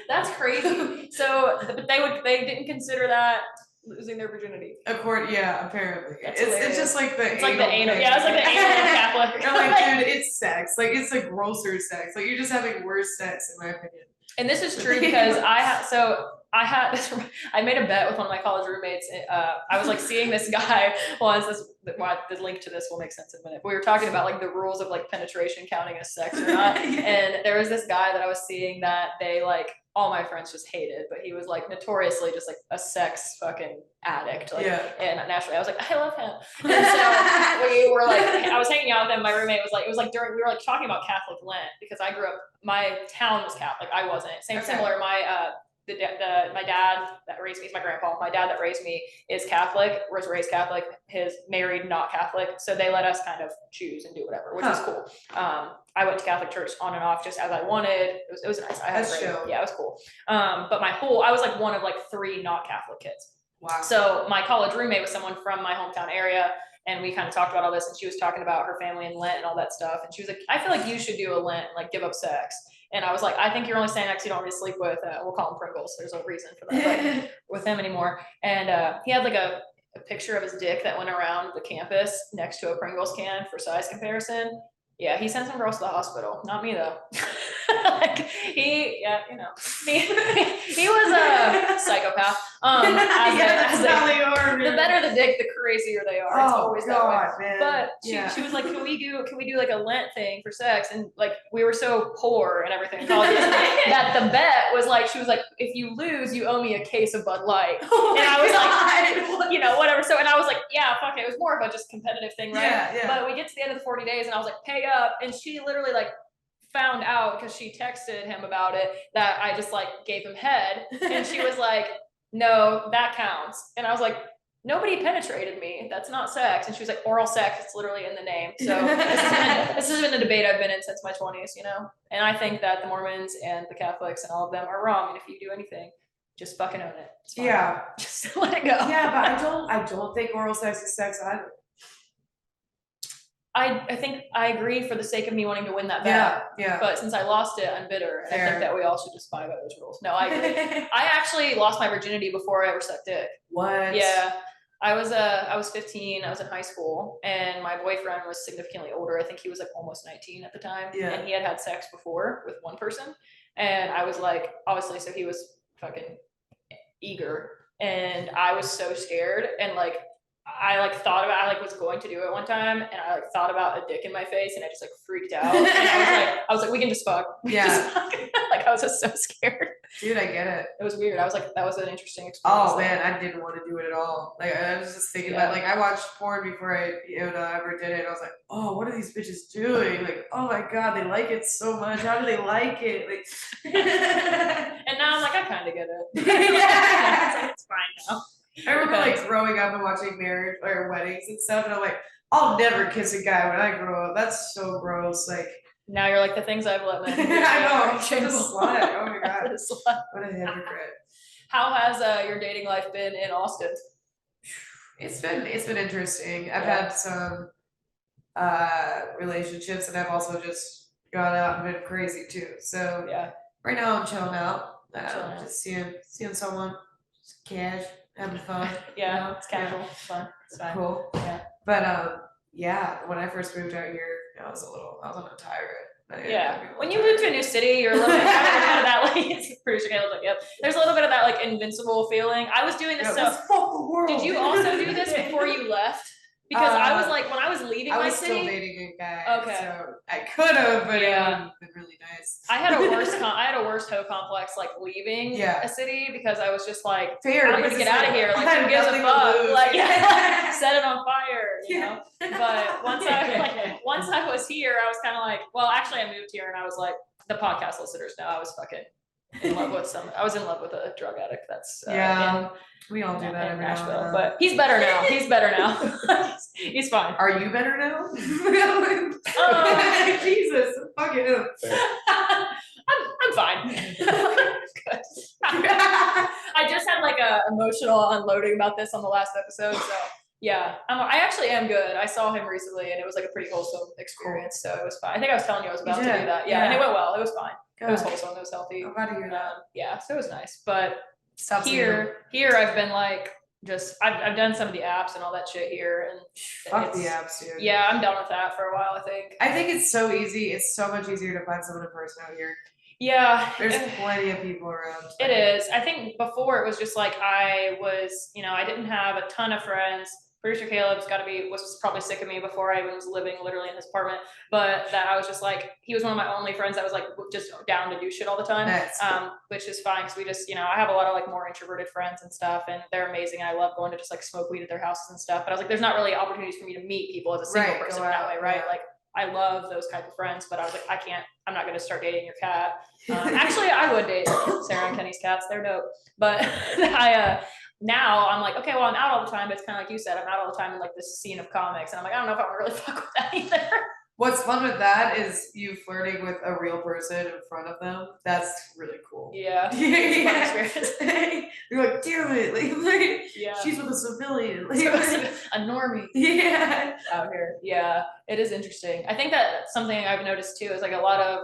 That's crazy. So, but they didn't consider that losing their virginity. Yeah, apparently. That's It's hilarious. just like the It's like the anal. thing. Yeah, it's like the anal Catholic. You're like, dude, it's sex. Like, it's like grosser sex. Like, you're just having worse sex, in my opinion. And this is true because I made a bet with one of my college roommates. I was like seeing this guy once. The link to this will make sense in a minute. We were talking about like the rules of like penetration counting as sex or not. And there was this guy that I was seeing that they like all my friends just hated, but he was like notoriously just like a sex fucking addict. Like, and naturally I was like, I love him. And so we were like, I was hanging out with him. My roommate was like, it was like during, we were like talking about Catholic Lent because I grew up, my town was Catholic. I wasn't. Similar. My dad that raised me is my grandpa. My dad that raised me is Catholic, was raised Catholic, his married, not Catholic. So they let us kind of choose and do whatever, which is cool. I went to Catholic church on and off just as I wanted. It was nice. I had yeah, it was cool. But I was like one of like 3 not Catholic kids. Wow. So my college roommate was someone from my hometown area. And we kind of talked about all this and she was talking about her family and Lent and all that stuff. And she was like, I feel like you should do a Lent and like give up sex. And I was like, I think you're only saying that because you don't really sleep with, we'll call him Pringles. There's no reason for that, but with him anymore. And he had like a picture of his dick that went around the campus next to a Pringles can for size comparison. Yeah, he sent some girls to the hospital. Not me though. Like he was a psychopath. The better the dick, the crazier they are. It's always that way. Man. But she was like, can we do like a Lent thing for sex? And like we were so poor and everything that the bet was like, she was like, if you lose, you owe me a case of Bud Light. And I was like, whatever. So and I was like, yeah, fuck it. It was more of a just competitive thing, right? Yeah. But we get to the end of the 40 days and I was like, pay up. And she literally like found out because she texted him about it that I just like gave him head. And she was like, no, that counts. And I was like, nobody penetrated me. That's not sex. And she was like, oral sex, it's literally in the name. So this has been a debate I've been in since my 20s, And I think that the Mormons and the Catholics and all of them are wrong. And if you do anything, just fucking own it. It's fine. Yeah. Just let it go. Yeah, but I don't think oral sex is sex either. I think I agree for the sake of me wanting to win that bet. Yeah. But since I lost it, I'm bitter. And I think that we all should just abide by those rules. No, I agree. I actually lost my virginity before I ever sucked dick. What? Yeah. I was 15. I was in high school, and my boyfriend was significantly older. I think he was like almost 19 at the time, and he had sex before with one person. And I was like, obviously, so he was fucking eager, and I was so scared, and like I like thought about, I like was going to do it one time, and I like thought about a dick in my face, and I just like freaked out. And I was like, we can just fuck. Like I was just so scared. Dude, I get it. It was weird. I was like, that was an interesting experience. Oh man, I didn't want to do it at all. Like I was just thinking about, like I watched porn before I ever did it. I was like, oh, what are these bitches doing? Like, oh my god, they like it so much. How do they like it? Like, and now I'm like, I kind of get it. Yeah. It's fine now. I remember like growing up and watching marriage or weddings and stuff, and I'm like, I'll never kiss a guy when I grow up. That's so gross. Like now you're like the things I've let me. I know. I'm such a slut. Oh my god. What a hypocrite. How has your dating life been in Austin? It's been interesting. I've had some relationships, and I've also just gone out and been crazy too. So right now I'm chilling out. Just seeing someone, just cash, having fun. It's casual. It's fun. It's fine. Cool. Yeah. But when I first moved out here, I was on a tirade. When you move to a new city, you're a little bit of that, like, pretty sure Caleb's like, yep. There's a little bit of that, like, invincible feeling. I was doing this stuff. Did you also do this before you left? Because I was like, when I was leaving my city. I was still dating a guy. Okay. So I could have, but it would have been really nice. I had a worse hoe complex, like, leaving a city, because I was just like, I'm gonna get out of here. Like, who gives a fuck? Like, set it on fire, you know? But once I was here, I was kind of like, well, actually I moved here, and I was like, the podcast listeners know I was fucking in love with I was in love with a drug addict. That's we all do that every Nashville, now and then. but he's better now. He's better now. He's fine. Are you better now? Jesus, fuck it. I'm fine. Good. I just had like a emotional unloading about this on the last episode, so yeah, I actually am good. I saw him recently, and it was like a pretty wholesome experience, so it was fine. I think I was telling you I was about to do that. Yeah, and it went well. It was fine. Good. It was wholesome. It was healthy. I'm glad to hear that. Yeah, so it was nice. But here I've been like, just I've done some of the apps and all that shit here, and fuck the apps, dude. Yeah, I'm done with that for a while. I think it's so easy. It's so much easier to find someone in person out here. Yeah, there's plenty of people around. It is. I think before it was just like I didn't have a ton of friends. Pretty sure Caleb's was probably sick of me before I even was living literally in his apartment. But that I was just like, he was one of my only friends that was like just down to do shit all the time. Which is fine, because we just, I have a lot of like more introverted friends and stuff, and they're amazing. And I love going to just like smoke weed at their houses and stuff. But I was like, there's not really opportunities for me to meet people as a single person that way, right? Like I love those type of friends, but I was like, I'm not going to start dating your cat. Actually, I would date Sarah and Kenny's cats. They're dope. But now I'm like, okay, well, I'm out all the time, but it's kind of like you said, I'm out all the time in like this scene of comics, and I'm like, I don't know if I want to really fuck with that either. What's fun with that is you flirting with a real person in front of them. That's really cool. Yeah. You're like, damn it, like she's with a civilian, like a normie. Yeah. Out here. Yeah, it is interesting. I think that's something I've noticed too, is like a lot of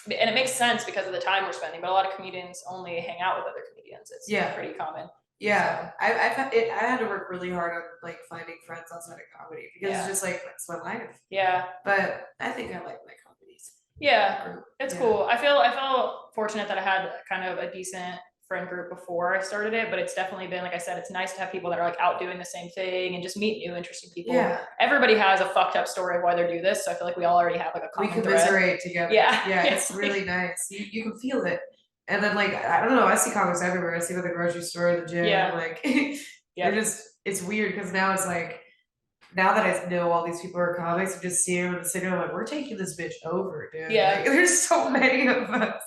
and it makes sense because of the time we're spending, but a lot of comedians only hang out with other comedians. It's pretty common. Yeah, so. I had to work really hard on like finding friends outside of comedy, because it's just like, it's my life. Yeah. But I think I like my comedies. Yeah, it's cool. I feel fortunate that I had kind of a decent friend group before I started it, but it's definitely been, like I said, it's nice to have people that are like out doing the same thing and just meet new interesting people. Yeah. Everybody has a fucked up story of why they do this, so I feel like we all already have like a common thread. We commiserate together. Yeah, it's really nice. You can feel it. And then like, I don't know, I see comics everywhere. I see them at the grocery store, the gym, like they're just, it's weird, because now it's like, now that I know all these people are comics, I just see them in the city, I'm like, we're taking this bitch over, dude. Yeah. Like, there's so many of us.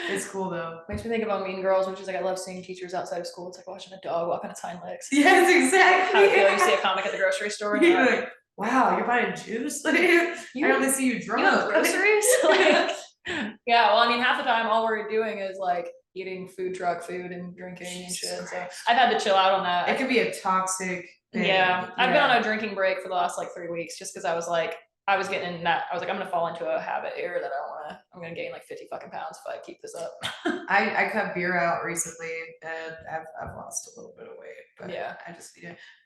It's cool though. Makes me think about Mean Girls, which is like, I love seeing teachers outside of school. It's like watching a dog walk on its hind legs. Yes, exactly. How I feel, you see a comic at the grocery store, and you're like, wow, you're buying juice? Like, I only see you drunk. You have groceries? Like, yeah, well, I mean, half the time all we're doing is like eating food truck food and drinking and shit. So I've had to chill out on that. It could be a toxic thing. Yeah, I've been on a drinking break for the last like 3 weeks, just because I was like, I was getting in that. I was like, I'm gonna fall into a habit here that I'm gonna gain like 50 fucking pounds if I keep this up. I cut beer out recently, and I've lost a little bit of weight, but Yeah. I just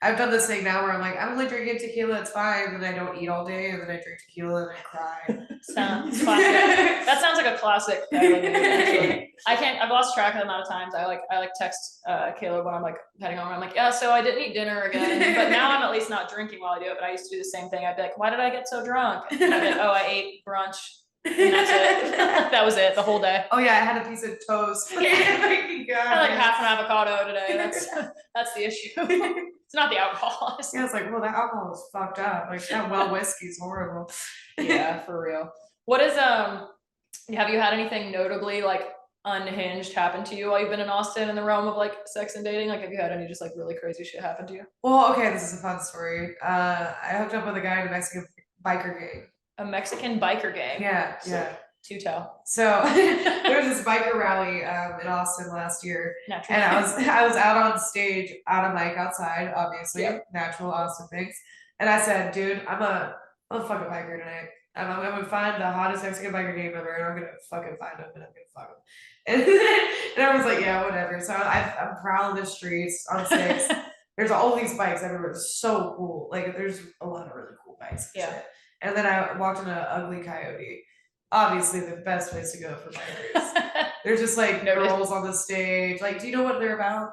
I've done this thing now where I'm like, I'm only drinking tequila, it's fine, and then I don't eat all day, and then I drink tequila and I cry. Sounds classic. That sounds like a classic Kylie move, actually. I've lost track of the amount of times I text Caleb when I'm like heading home. I'm like, yeah, so I didn't eat dinner again, but now I'm at least not drinking while I do it. But I used to do the same thing. I'd be like, why did I get so drunk? And I'd be like, oh, I ate brunch. And that's it. That was it the whole day. Oh yeah, I had a piece of toast. I had like half an avocado today. That's the issue. It's not the alcohol. Yeah, it's like, well, that alcohol is fucked up. Like that well whiskey's horrible. Yeah, for real. What is have you had anything notably like unhinged happen to you while you've been in Austin in the realm of like sex and dating? Like, have you had any just like really crazy shit happen to you? Well, okay, this is a fun story. I hooked up with a guy in a Mexican biker gang. A Mexican biker gang. Yeah. To tell. So there was this biker rally in Austin last year, Naturally. and I was out on stage on a mic outside, obviously, natural Austin things. And I said, dude, I'm a fucking biker tonight. I'm gonna find the hottest Mexican biker gang member, and I'm gonna fucking find him, and I'm gonna fuck him. And I was like, yeah, whatever. So I'm prowling the streets on six. There's all these bikes everywhere. It's so cool. Like there's a lot of really cool bikes. And shit. And then I walked in an Ugly Coyote. Obviously the best place to go for bikers. There's just like girls on the stage. Like, do you know what they're about?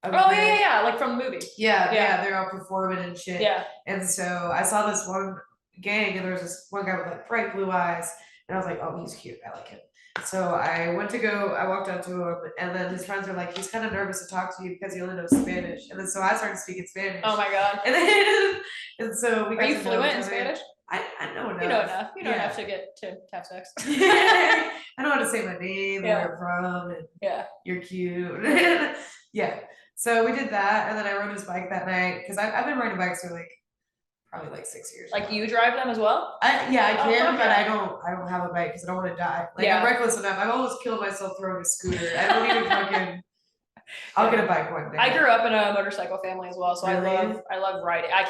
Oh yeah, like from the movie. Yeah, they're all performing and shit. Yeah. And so I saw this one gang, and there was this one guy with like bright blue eyes, and I was like, oh, he's cute, I like him. So I walked up to him, and then his friends were like, he's kind of nervous to talk to you because he only knows Spanish. And then so I started speaking Spanish. Oh my god. And so we got Are you to know fluent each in other. Spanish? I know enough. You know enough. You know enough to have sex. I know how to say my name, Yeah. where I'm from, and Yeah. you're cute. Yeah. So we did that, and then I rode his bike that night because I've been riding bikes for like probably like 6 years. Like now. you drive them as well? I can, but okay. I don't have a bike because I don't want to die. Like Yeah. I'm reckless enough. I've almost killed myself throwing a scooter. I don't even fucking. I'll get a bike one day. I grew up in a motorcycle family as well, so Really? I love riding. I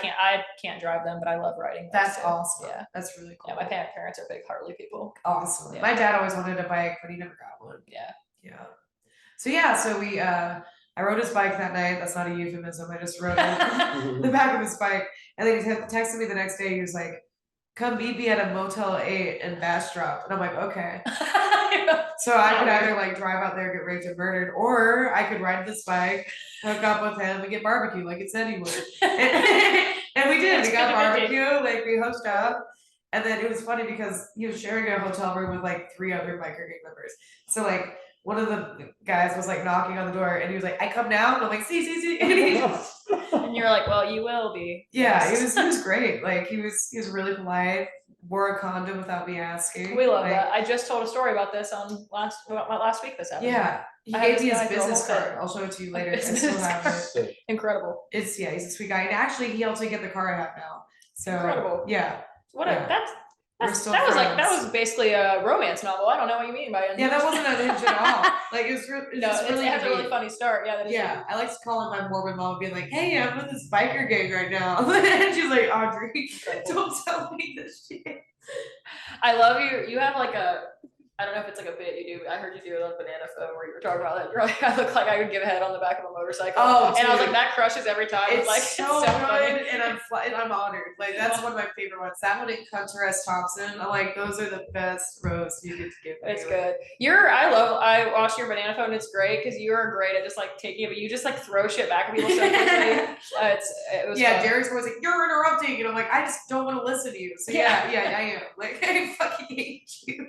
can't drive them, but I love riding. That's too. awesome. Yeah. That's really cool. Yeah, my parents are big Harley people. Awesome. Yeah. My dad always wanted a bike, but he never got one. Yeah. Yeah. So we I rode his bike that night. That's not a euphemism. I just rode the back of his bike. And then he texted me the next day. He was like, come meet me at a Motel 8 in Bastrop. And I'm like, okay. So I could either like drive out there, get raped and murdered, or I could ride this bike, hook up with him, and get barbecue like it said he would. And we did. We got barbecue. Like we hooked up. And then it was funny because he was sharing a hotel room with like 3 other biker gang members. So like one of the guys was like knocking on the door, and he was like, I come now? And I'm like, see. And you're like, well, you will be. Yeah, he was great. Like he was really polite, wore a condom without me asking. We love like, that. I just told a story about this on last week this happened. Yeah. He I gave me had his this guy business through a whole card. I'll show it to you later. I business still have card. it. Incredible. He's a sweet guy. And actually he helped me get the car I have now. So Incredible. Yeah. That was basically a romance novel. I don't know what you mean by it. Yeah, that wasn't unhinged at all. Like it was really, it has a really funny start. Yeah, that is yeah. I like to call in my Mormon mom and being like, hey, I'm with this biker gang right now. And she's like, Audrey, don't tell me this shit. I love you. You have like I don't know if it's like a bit you do. I heard you do it on Banana Phone where you were talking about that. You're like, I look like I would give a head on the back of a motorcycle. Oh, and I was like, that crushes every time. It's like so it's so good, funny. and I'm honored. Like that's one of my favorite ones. That one and Hunter S. Thompson. I'm like, those are the best roasts you get to give me. It's good. I watched your Banana Phone. It's great because you are great at just like taking it, but you just like throw shit back at people so quickly. It was yeah, fun. Derek's always like, you're interrupting, and I'm like, I just don't want to listen to you. So yeah, I am. Like I fucking hate you.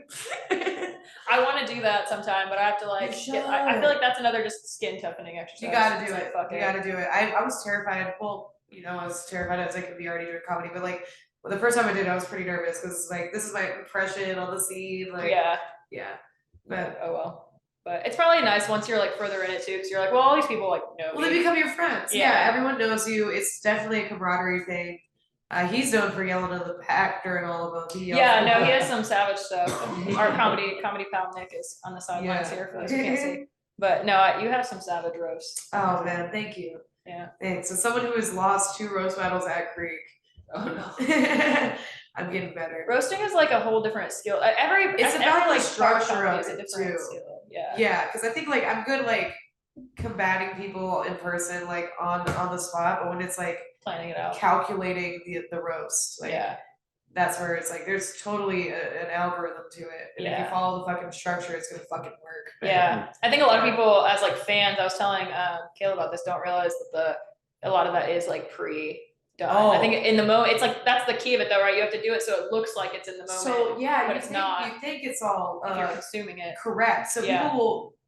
I want to do that sometime, but I have to like. I feel like that's another just skin toughening exercise. You gotta do It's it. like, You gotta do it. I was terrified. Well, I was terrified as I could be already doing comedy, but like the first time I did, I was pretty nervous because like this is my impression on the scene. Like yeah. But oh well. But it's probably nice once you're like further in it too, because you're like, well, all these people like know. Well, they become your friends. Yeah, everyone knows you. It's definitely a camaraderie thing. He's known for yelling at the pack during all of them. He has some savage stuff. Our comedy pound Nick is on the sidelines here for those who can't see. But no, you have some savage roasts. Oh man, thank you. Yeah. Thanks. So someone who has lost 2 roast battles at Creek. Oh no. I'm getting better. Roasting is like a whole different skill. It's about every the structure comedy of is a it different too. skill. Yeah. Yeah, because I think like I'm good like combating people in person, like on the spot, but when it's like Planning it out. calculating the roast, like Yeah. that's where it's like there's totally an algorithm to it, and if you Yeah. follow the fucking structure, it's gonna fucking work. Yeah. I think a lot of people as like fans, I was telling Kayla about this, don't realize that a lot of that is like pre-done. Oh. I think in the moment, it's like that's the key of it though, right? You have to do it so it looks like it's in the moment. So yeah, but you it's think, not. you think it's all If you're consuming it. correct. So Yeah.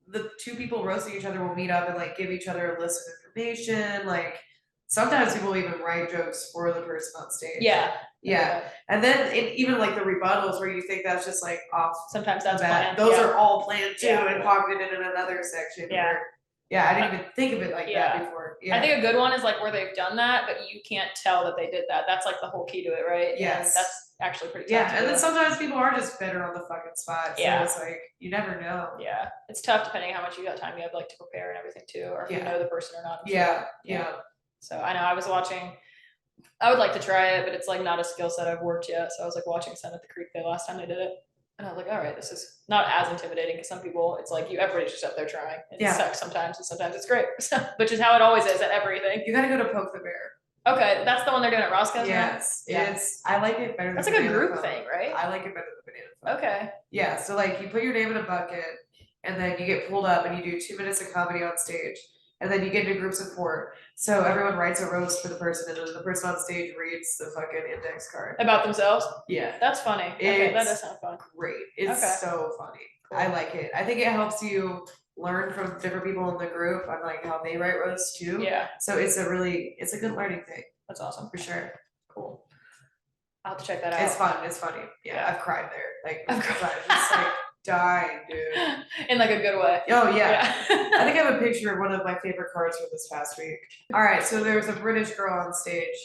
the two people roasting each other will meet up and like give each other a list of information. Like sometimes people even write jokes for the person on stage. Yeah. Yeah. And then even like the rebuttals where you think that's just like off. Sometimes that's that. planned. Those Yeah. are all planned too Yeah. and pocketed in another section. Yeah. Where, yeah, I didn't even think of it like Yeah. that before. Yeah. I think a good one is like where they've done that, but you can't tell that they did that. That's like the whole key to it, right? Yes. And that's actually pretty tough. Yeah, to and do. then sometimes people are just better on the fucking spot. So Yeah. it's like you never know. Yeah. It's tough depending how much time you have like to prepare and everything too, or if you Yeah. know the person or not. I'm Yeah, sure. yeah. So I know I was watching, I would like to try it, but it's like not a skill set I've worked yet. So I was like watching Sun at the Creek the last time they did it. And I was like, all right, this is not as intimidating because some people, it's like everybody's just up there trying. It Yeah. sucks sometimes, and sometimes it's great, which is how it always is at everything. You gotta go to Poke the Bear. Okay, that's the one they're doing at Roscoe's now? Yes, Yeah. I like it better. That's than like a Banana group Phone. thing, right? I like it better than Banana Phone. Okay. Yeah, so like you put your name in a bucket, and then you get pulled up, and you do 2 minutes of comedy on stage, and then you get into groups of 4. So everyone writes a roast for the person, and then the person on stage reads the fucking index card. About themselves? Yeah, That's funny. Okay, that It's- does sound fun. great. It's Okay. so funny. Cool. I like it. I think it helps you learn from different people in the group on like how they write roasts too. Yeah, So it's a good learning thing that's awesome. for sure. Cool. I'll have to check that out. It's fun. It's funny. Yeah, Yeah. I've cried there. Like I've multiple cried. times. Just like dying, dude. In like a good way. Oh yeah. Yeah. I think I have a picture of one of my favorite cards from this past week. All right, so there was a British girl on stage,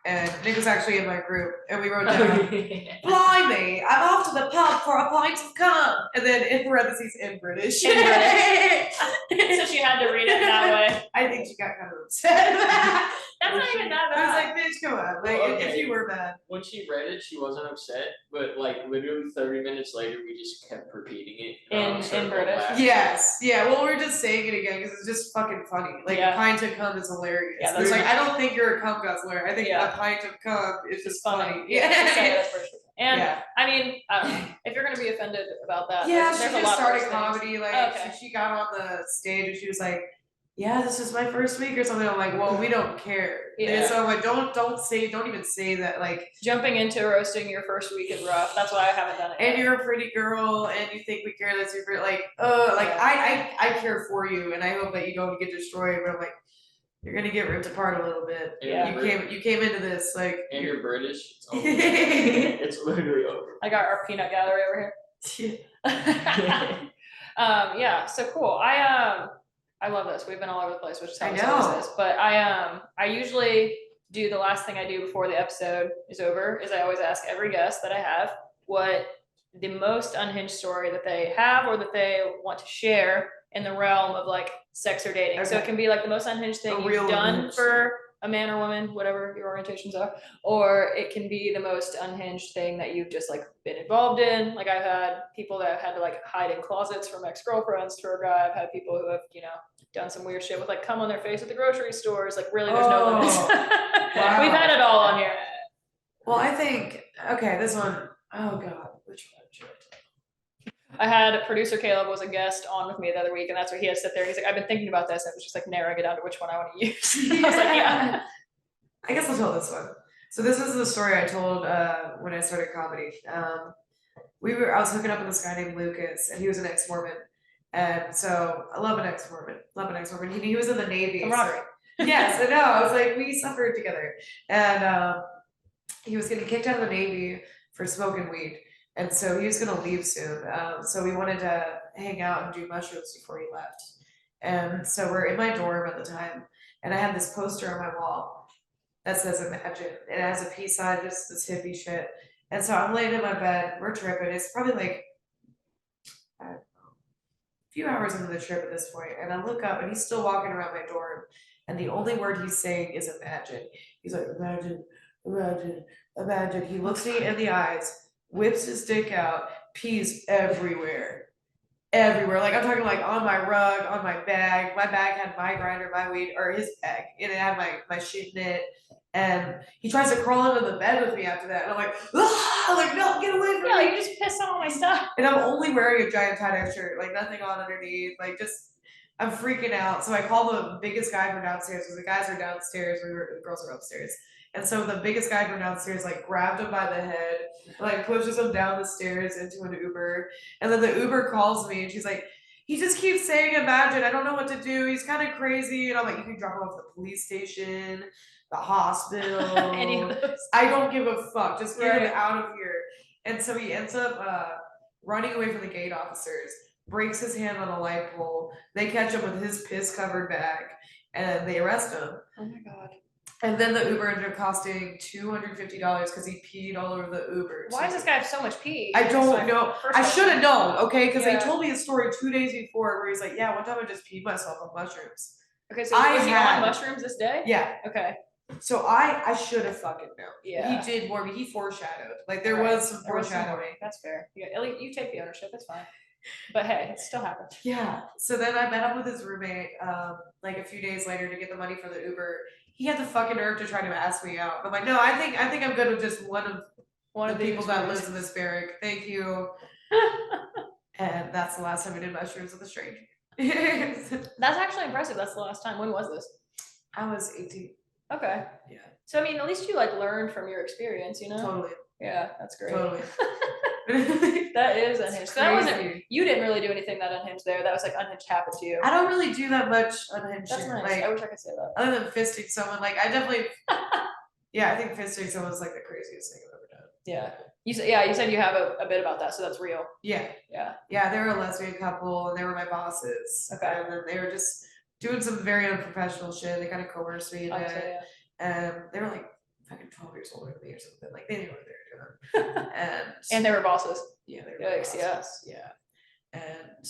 and Nick was actually in my group, and we wrote down, "Blimey, I'm off to the pub for a pint of cum," and then in parentheses in British. In British. So she had to read it that way. I think she got kind of upset. That's not even that I was bad. like, bitch, come on. Like, Well, if okay. you were mad. When she read it, she wasn't upset, but like literally 30 minutes later, we just kept repeating it. In British? Yes. Yeah, well, we're just saying it again because it's just fucking funny. Like, Yeah. a pint of cum is hilarious. Yeah, It's that's like, I don't think you're a cum guzzler. I think Yeah. a pint of cum is It's just funny. funny. Yeah. just say it first. And Yeah. I mean, I don't know. If you're gonna be offended about that, Yeah, there's she a just lot started worse comedy. Like, Okay. she got on the stage and she was like, yeah, this is my first week or something. I'm like, well, we don't care. Yeah. And so I'm like, don't even say that. Like, things. Jumping into roasting your first week is rough. That's why I haven't done it and yet. you're a pretty girl and you think we care that you're like, Yeah. I care for you and I hope that you don't get destroyed, but I'm like, you're gonna get ripped apart a little bit. Yeah. You came into this like And you're British. It's over. yeah. It's literally over. I got our peanut gallery over here. Yeah, so cool. I love this. We've been all over the place, which is how I this always know. is. But I usually do the last thing I do before the episode is over is I always ask every guest that I have what the most unhinged story that they have or that they want to share in the realm of like sex or dating. So it Okay. can be like the most unhinged thing A you've real done unhinged for a man or woman, whatever your orientations are, or it can be the most unhinged thing that you've just like been involved in. Like I've had people that have had to like hide in closets from ex-girlfriends for a guy. I've had people who have, done some weird shit with like cum on their face at the grocery stores. Like really there's no limits. Wow. We've had it all on here. Well, I think this one, oh god, which one should I tell? I had producer Caleb was a guest on with me the other week, and that's what he had to sit there. He's like, I've been thinking about this. I was just like narrowing it down to which one I want to use. I was like, yeah. I guess I'll tell this one. So this is the story I told when I started comedy. I was hooking up with this guy named Lucas, and he was an ex-Mormon. And so I love an ex-Mormon. He was in the Navy. Camaraderie. So, yes, I know. I was like, we suffered together. And he was getting kicked out of the Navy for smoking weed. And so he was gonna leave soon. So we wanted to hang out and do mushrooms before he left. And so we're in my dorm at the time, and I had this poster on my wall that says "Imagine." It has a peace sign, just this hippie shit. And so I'm laying in my bed, we're tripping. It's probably like I don't know, a few hours into the trip at this point, and I look up, and he's still walking around my dorm, and the only word he's saying is "imagine." He's like, "Imagine, imagine, imagine." He looks me in the eyes, whips his dick out, pees everywhere. everywhere. Like I'm talking like on my rug, on my bag. My bag had my grinder, my weed, or his bag, and it had my shit in it. And he tries to crawl into the bed with me after that, and I'm like, ah, like no, get away from Yeah, me. you just pissed on all my stuff. And I'm only wearing a giant tie-dye shirt, like nothing on underneath, like just I'm freaking out. So I call the biggest guy from downstairs because the guys are downstairs, the girls are upstairs. And so the biggest guy from downstairs like grabbed him by the head, like pushes him down the stairs into an Uber. And then the Uber calls me and she's like, he just keeps saying imagine, I don't know what to do. He's kind of crazy. And I'm like, you can drop him off at the police station, the hospital. Any of those. I don't give a fuck. Just get him Right. out of here. And so he ends up running away from the gate officers, breaks his hand on a light pole. They catch him with his piss covered bag and they arrest him. Oh my God. And then the Uber ended up costing $250 because he peed all over the Uber. Why does this guy have so much pee? I don't know. I should have known, okay? Because Yeah. they told me a story 2 days before where he's like, yeah, one time I just peed myself on mushrooms. Okay, so I was he had- on mushrooms this day? Yeah. Okay. So I should have fucking known. Yeah. He did warn me. He foreshadowed. Like there Right. was some There was some foreshadowing. more. That's fair. Yeah, Ellie, you take the ownership. It's fine. But hey, it still happened. Yeah. So then I met up with his roommate, like a few days later to get the money for the Uber. He had the fucking nerve to try to ask me out. I'm like, no, I think I'm good with just one of the people that lives in this barrack. Thank you. And that's the last time I did mushrooms with a stranger. That's actually impressive. That's the last time. When was this? I was 18. Okay. Yeah. So I mean, at least you like learned from your experience, you know? Totally. Yeah, that's great. Totally. That is unhinged. So that wasn't. Crazy. You didn't really do anything that unhinged there. That was like unhinged happened to you. I don't really do that much unhinged That's shit. nice. Like I wish I could say that. other than fisting someone, like I definitely yeah, I think fisting someone's like the craziest thing I've ever done. Yeah. You said you have a bit about that, so that's real. Yeah. Yeah. Yeah, they were a lesbian couple and they were my bosses. Okay. And then they were just doing some very unprofessional shit. They kind of coerced me into Obviously, it. yeah. And they were like fucking 12 years older than me or something. Like they knew what they were doing. And they were bosses. yeah, they were Yikes, yeah. bosses. Yeah. And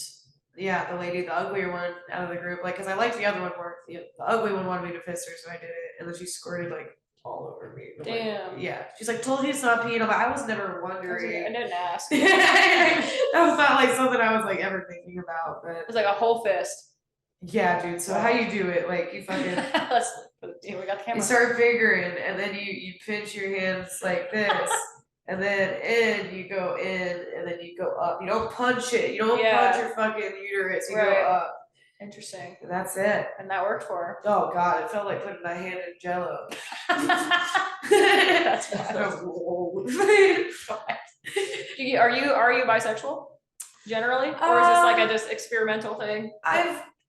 yeah, the lady, the uglier one out of the group, like, cause I liked the other one more. The ugly one wanted me to fist her, so I did it. And then she squirted like all over me. I'm like, Damn. yeah. She's like, told you it's not peeing. I'm like, I was never I wondering. didn't ask. That was not like something I was like ever thinking about, but It was like a whole fist. yeah, dude. So how you do it? Like you fucking Let's we got the camera. you start fingering, and then you pinch your hands like this, and then you go in, and then you go up. You don't punch it. You don't Yeah. punch your fucking uterus. You Right. go up. Interesting. And that's it. And that worked for Oh god, it felt like putting my hand in Jello. her. That's wild. Are you bisexual generally, or is this like a just experimental thing?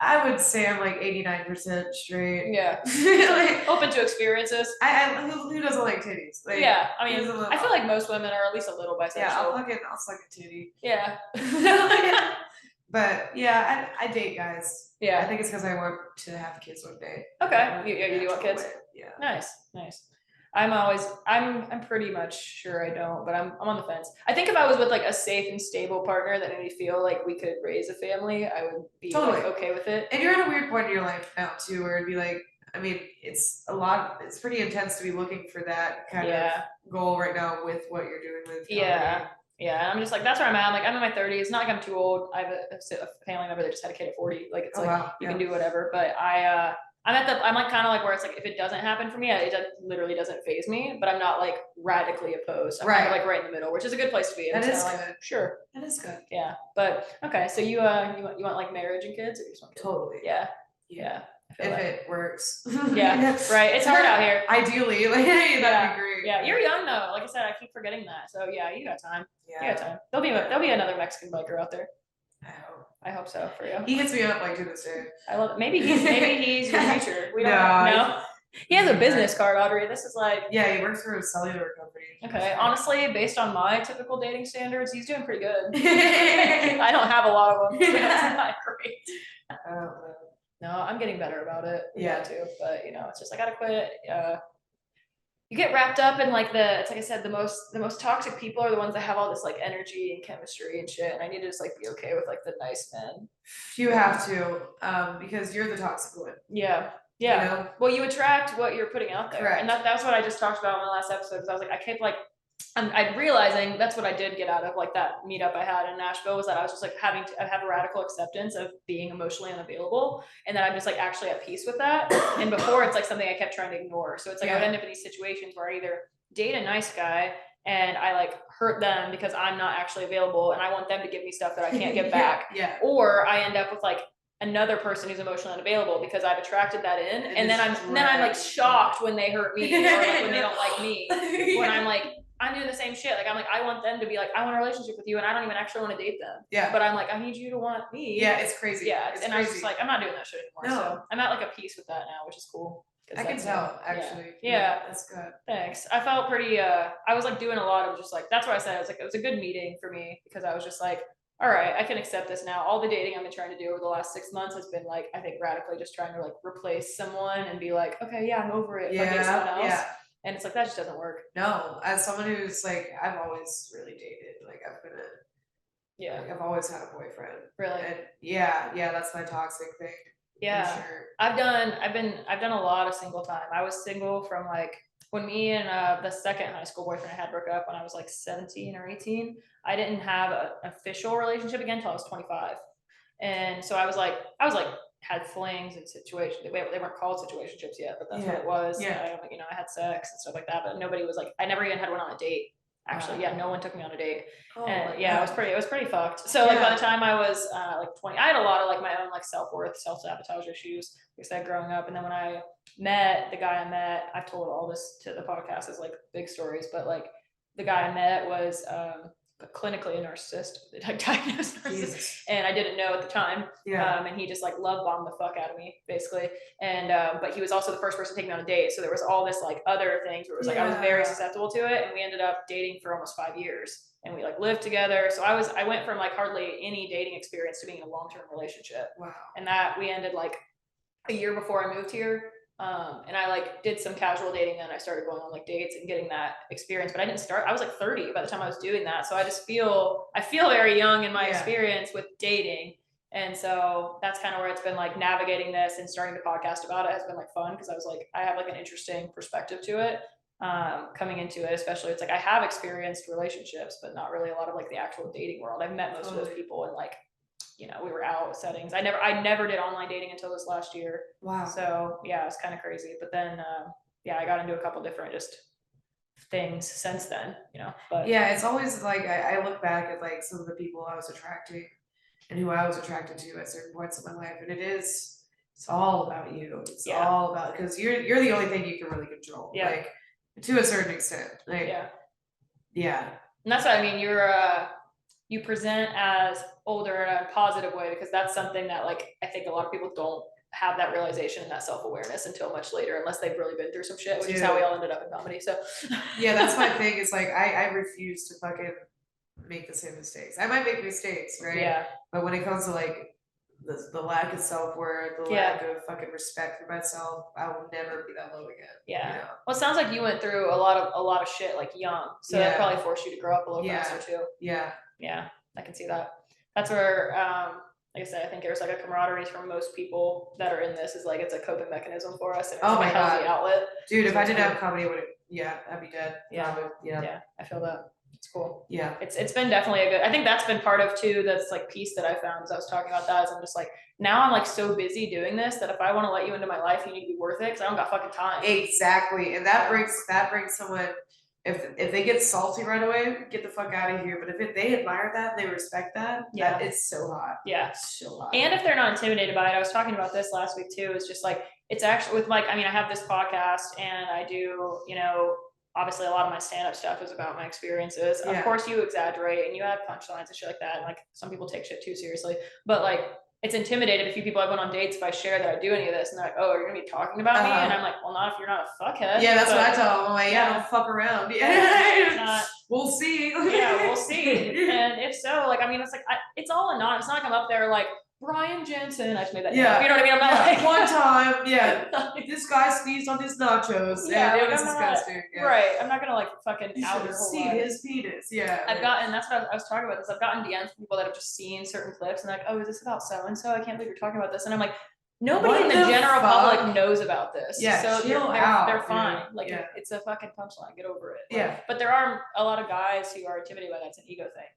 I would say I'm like 89% straight. Yeah, Like, open to experiences. who doesn't like titties? Like, Yeah, I mean, who's a little- I feel like most women are at least a little bisexual. yeah, I'll suck a titty. Yeah. But yeah, I date guys. I Yeah. think it's because I want to have kids one day. Okay. You do want Natural kids? way, Yeah. Nice. I'm pretty much sure I don't, but I'm on the fence. I think if I was with like a safe and stable partner that made me feel like we could raise a family, I would be Totally. like okay with it. And you're at a weird point in your life now too, where it'd be like, I mean, it's pretty intense to be looking for that kind Yeah. of goal right now with what you're doing with Yeah. comedy. Yeah, and I'm just like, that's where I'm at. I'm like, I'm in my 30s. It's not like I'm too old. I have a family member that just had a kid at 40. Like, it's Oh, like, wow. you Yeah. can do whatever. But I'm like kind of like where it's like, if it doesn't happen for me, literally doesn't phase me, but I'm not like radically opposed. I'm kind of Right. like right in the middle, which is a good place to be. That It's is kinda like, good. sure. That is good. Yeah. But okay. So you want like marriage and kids, or you just want kids? Totally. Yeah. Yeah. I feel If that. it works. Yeah. Right. It's hard out here. Ideally, like Yeah. that'd be great. Yeah. You're young though. Like I said, I keep forgetting that. So yeah, you got time. Yeah. You got time. There'll be another Mexican biker out there. I hope. I hope so for you. He hits me up like to this day. I love it. Maybe he's your future. We don't No, know. He has a business card, Audrey. This is like Yeah, he works for a cellular company. okay. Honestly, based on my typical dating standards, he's doing pretty good. I don't have a lot of them. So that's not great. Oh, No, I'm getting better about it. We Yeah. got to, but it's just I gotta quit. You get wrapped up in like it's like I said, the most toxic people are the ones that have all this like energy and chemistry and shit. And I need to just like be okay with like the nice men. you have to, because you're the toxic one. Yeah. you Yeah. know? Well, you attract what you're putting out there. Correct. And that's what I just talked about in the last episode. Because I was like, I kept like I'm realizing that's what I did get out of like that meetup I had in Nashville, was that I was just like having to have a radical acceptance of being emotionally unavailable, and that I'm just like actually at peace with that. And before, it's like something I kept trying to ignore. So it's like I would end up in these situations where I either date a nice guy and I like hurt them because I'm not actually available and I want them to give me stuff that I can't give back. Yeah. Or I end up with like another person who's emotionally unavailable because I've attracted that in, and then I'm like shocked when they hurt me, or like when they don't like me. When I'm like, I'm doing the same shit. Like I'm like, I want them to be like, I want a relationship with you, and I don't even actually want to date them. Yeah. But I'm like, I need you to want me. Yeah, it's crazy. Yeah, it's and crazy. I was just like, I'm not doing that shit anymore. No. So I'm at like a peace with that now, which is cool. I can tell, actually. Yeah. That's good. Thanks. I felt pretty, I was like doing a lot of just like, that's what I said. I was like, it was a good meeting for me because I was just like, all right, I can accept this now. All the dating I've been trying to do over the last 6 months has been like, I think radically just trying to like replace someone and be like, okay, yeah, I'm over it. If I date someone else. Yeah. And it's like, that just doesn't work. No, as someone who's like, I've always really dated. Like I've been like, I've always had a boyfriend. Really? And yeah, that's my toxic thing. Yeah. For sure. I've done a lot of single time. I was single from like when me and the second high school boyfriend I had broke up when I was like 17 or 18. I didn't have an official relationship again until I was 25. And so I was like had flings and situations. They weren't called situationships yet, but that's what it was. Yeah. I had sex and stuff like that, but nobody was like, I never even had one on a date. Actually, no one took me on a date. And it was pretty fucked. So like by the time I was like 20, I had a lot of like my own like self-worth, self-sabotage issues, like I said, growing up. And then when I met the guy I met, I've told all this to the podcast as like big stories, but like the guy I met was clinically a narcissist, diagnosed narcissist, and I didn't know at the time. And he just like love bombed the fuck out of me, basically. And but he was also the first person to take me on a date, so there was all this like other things where it was like I was very susceptible to it, and we ended up dating for almost 5 years, and we like lived together. So I went from like hardly any dating experience to being in a long-term relationship. Wow. And that we ended like a year before I moved here. And I like did some casual dating, then I started going on like dates and getting that experience, but I didn't start, I was like 30 by the time I was doing that. So I feel very young in my experience with dating. And so that's kind of where it's been like navigating this and starting to podcast about it has been like fun. Cause I was like, I have like an interesting perspective to it, coming into it, especially it's like, I have experienced relationships, but not really a lot of like the actual dating world. I've met most of those people in like, we were out settings. I never did online dating until this last year. Wow. So yeah, it's kind of crazy. But then, I got into a couple different just things since then, but yeah, it's always like, I look back at like some of the people I was attracting and who I was attracted to at certain points in my life. And it's all about you. It's all about, because you're the only thing you can really control. Yeah. Like to a certain extent. Like, yeah. And that's what I mean. You present as older in a positive way, because that's something that like I think a lot of people don't have that realization and that self-awareness until much later, unless they've really been through some shit, which is how we all ended up in comedy. So yeah, that's my thing. It's like I refuse to fucking make the same mistakes. I might make mistakes, right? Yeah. But when it comes to like the lack of self-worth, the lack of fucking respect for myself, I will never be that low again. Yeah. Well, it sounds like you went through a lot of shit like young, so that probably forced you to grow up a little faster too. Yeah, I can see that. That's where, like I said, I think there's like a camaraderie from most people that are in this, is like it's a coping mechanism for us, and it's like a healthy outlet. Dude, if I didn't have comedy, I'd be dead. Yeah, I feel that. It's cool. Yeah. It's been definitely I think that's been part of too, that's like peace that I found as I was talking about that, is I'm just like, now I'm like so busy doing this that if I want to let you into my life, you need to be worth it, because I don't got fucking time. Exactly. And that brings someone, if they get salty right away, get the fuck out of here. But if they admire that, they respect that, that it's so hot. Yeah. It's so hot. And if they're not intimidated by it, I was talking about this last week too, it's just like, it's actually with like, I mean, I have this podcast and I do, obviously a lot of my stand-up stuff is about my experiences. Of course you exaggerate and you have punchlines and shit like that. And like some people take shit too seriously, but like, it's intimidated a few people I've went on dates if I share that I do any of this, and they're like, oh, you're gonna be talking about me? And I'm like, well, not if you're not a fuckhead. Yeah, that's what I tell them. I'm like, don't fuck around. We'll see. We'll see. And if so, like, I mean, it's like, it's all anonymous. It's not like I'm up there like, Brian Jensen, I just made that name up. You know what I mean? I'm not like one time, this guy sneezed on his nachos. Yeah, it was disgusting. Right. I'm not gonna like fucking out your whole life. His penis. Yeah. I've gotten, that's what I was talking about this. I've gotten DMs from people that have just seen certain clips and they're like, oh, is this about so and so? I can't believe you're talking about this. And I'm like, nobody What in the the general fuck? public knows about this. Yeah, so chill they're out, fine. dude. Like Yeah. it's a fucking punchline. Get over it. Like, Yeah. But there are a lot of guys who are intimidated by that. It's an ego thing.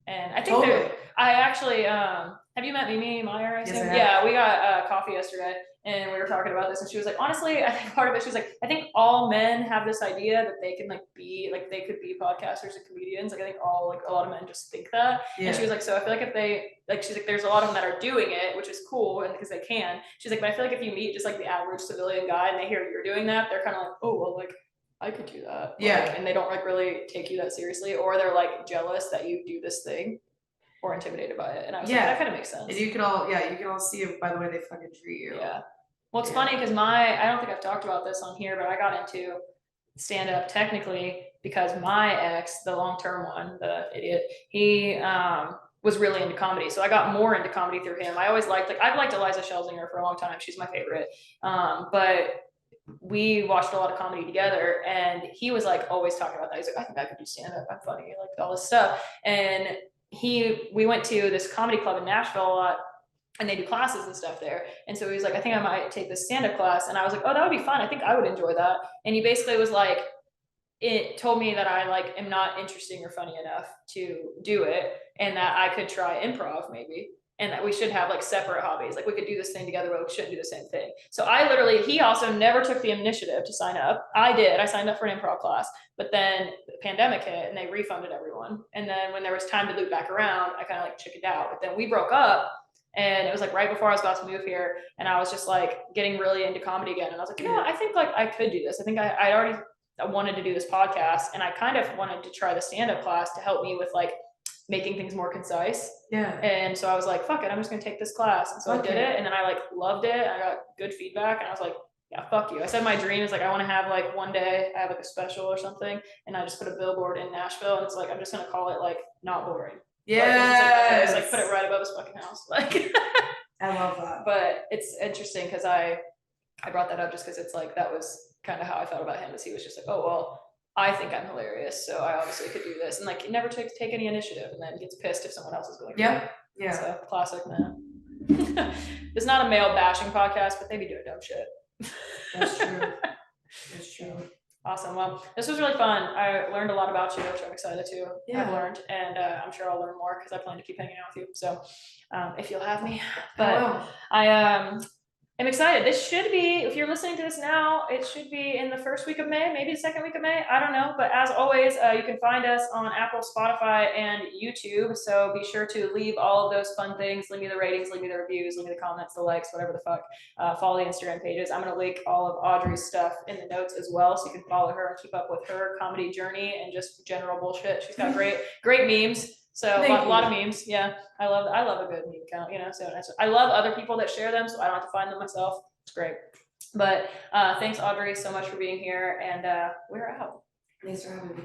And I think Totally. I actually have you met Mimi Meyer? I Yes, assume? I have. Yeah, we got coffee yesterday and we were talking about this and she was like, honestly, I think part of it, she was like, I think all men have this idea that they can like be like they could be podcasters and comedians. Like I think a lot of men just think that. Yeah. And she was like, so I feel like if they like she's like, there's a lot of them that are doing it, which is cool and because they can. She's like, but I feel like if you meet just like the average civilian guy and they hear you're doing that, they're kind of like, oh well, like I could do that. Yeah. Like, and they don't like really take you that seriously, or they're like jealous that you do this thing. Or intimidated by it, and I was like, that kind of makes sense. And you can all see it by the way they fucking treat you. Yeah. Well, it's funny because I don't think I've talked about this on here, but I got into stand up technically because my ex, the long term one, the idiot, he was really into comedy, so I got more into comedy through him. I always liked I've liked Eliza Schelzinger for a long time. She's my favorite, but we watched a lot of comedy together, and he was like always talking about that. He's like, I think I could do stand up. I'm funny, like all this stuff, and we went to this comedy club in Nashville a lot and they do classes and stuff there. And so he was like, I think I might take this stand-up class. And I was like, oh, that would be fun. I think I would enjoy that. And he basically was like, it told me that I like am not interesting or funny enough to do it and that I could try improv maybe. And that we should have like separate hobbies. Like we could do this thing together, but we shouldn't do the same thing. So he also never took the initiative to sign up. I did. I signed up for an improv class, but then the pandemic hit and they refunded everyone. And then when there was time to loop back around, I kind of like chickened out. But then we broke up and it was like right before I was about to move here. And I was just like getting really into comedy again. And I was like, you know what? I think like I could do this. I think I already wanted to do this podcast and I kind of wanted to try the stand-up class to help me with like making things more concise. Yeah. And so I was like, fuck it, I'm just gonna take this class. And so I did it and then I like loved it. I got good feedback and I was like, yeah, fuck you. I said my dream is like I want to have like one day I have like a special or something and I just put a billboard in Nashville and it's like I'm just gonna call it like not boring. Yeah. It's like put it right above his fucking house. Like I love that. But it's interesting because I brought that up just because it's like that was kind of how I felt about him, is he was just like, oh well, I think I'm hilarious, so I obviously could do this, and like never take any initiative, and then gets pissed if someone else is going. Yeah. So classic, man. It's not a male bashing podcast, but they be doing dumb shit. That's true. That's true. Awesome. Well, this was really fun. I learned a lot about you, which I'm excited to have learned, and I'm sure I'll learn more because I plan to keep hanging out with you. So, if you'll have me, but I'm excited. This should be, if you're listening to this now, it should be in the first week of May, maybe the second week of May. I don't know. But as always, you can find us on Apple, Spotify, and YouTube. So be sure to leave all of those fun things. Leave me the ratings, leave me the reviews, leave me the comments, the likes, whatever the fuck. Follow the Instagram pages. I'm going to link all of Audrey's stuff in the notes as well. So you can follow her and keep up with her comedy journey and just general bullshit. She's got great memes. So a lot of memes. Yeah. I love a good meme account, you know, so I love other people that share them, so I don't have to find them myself. It's great. But thanks Audrey so much for being here, and we're out. Thanks for having me.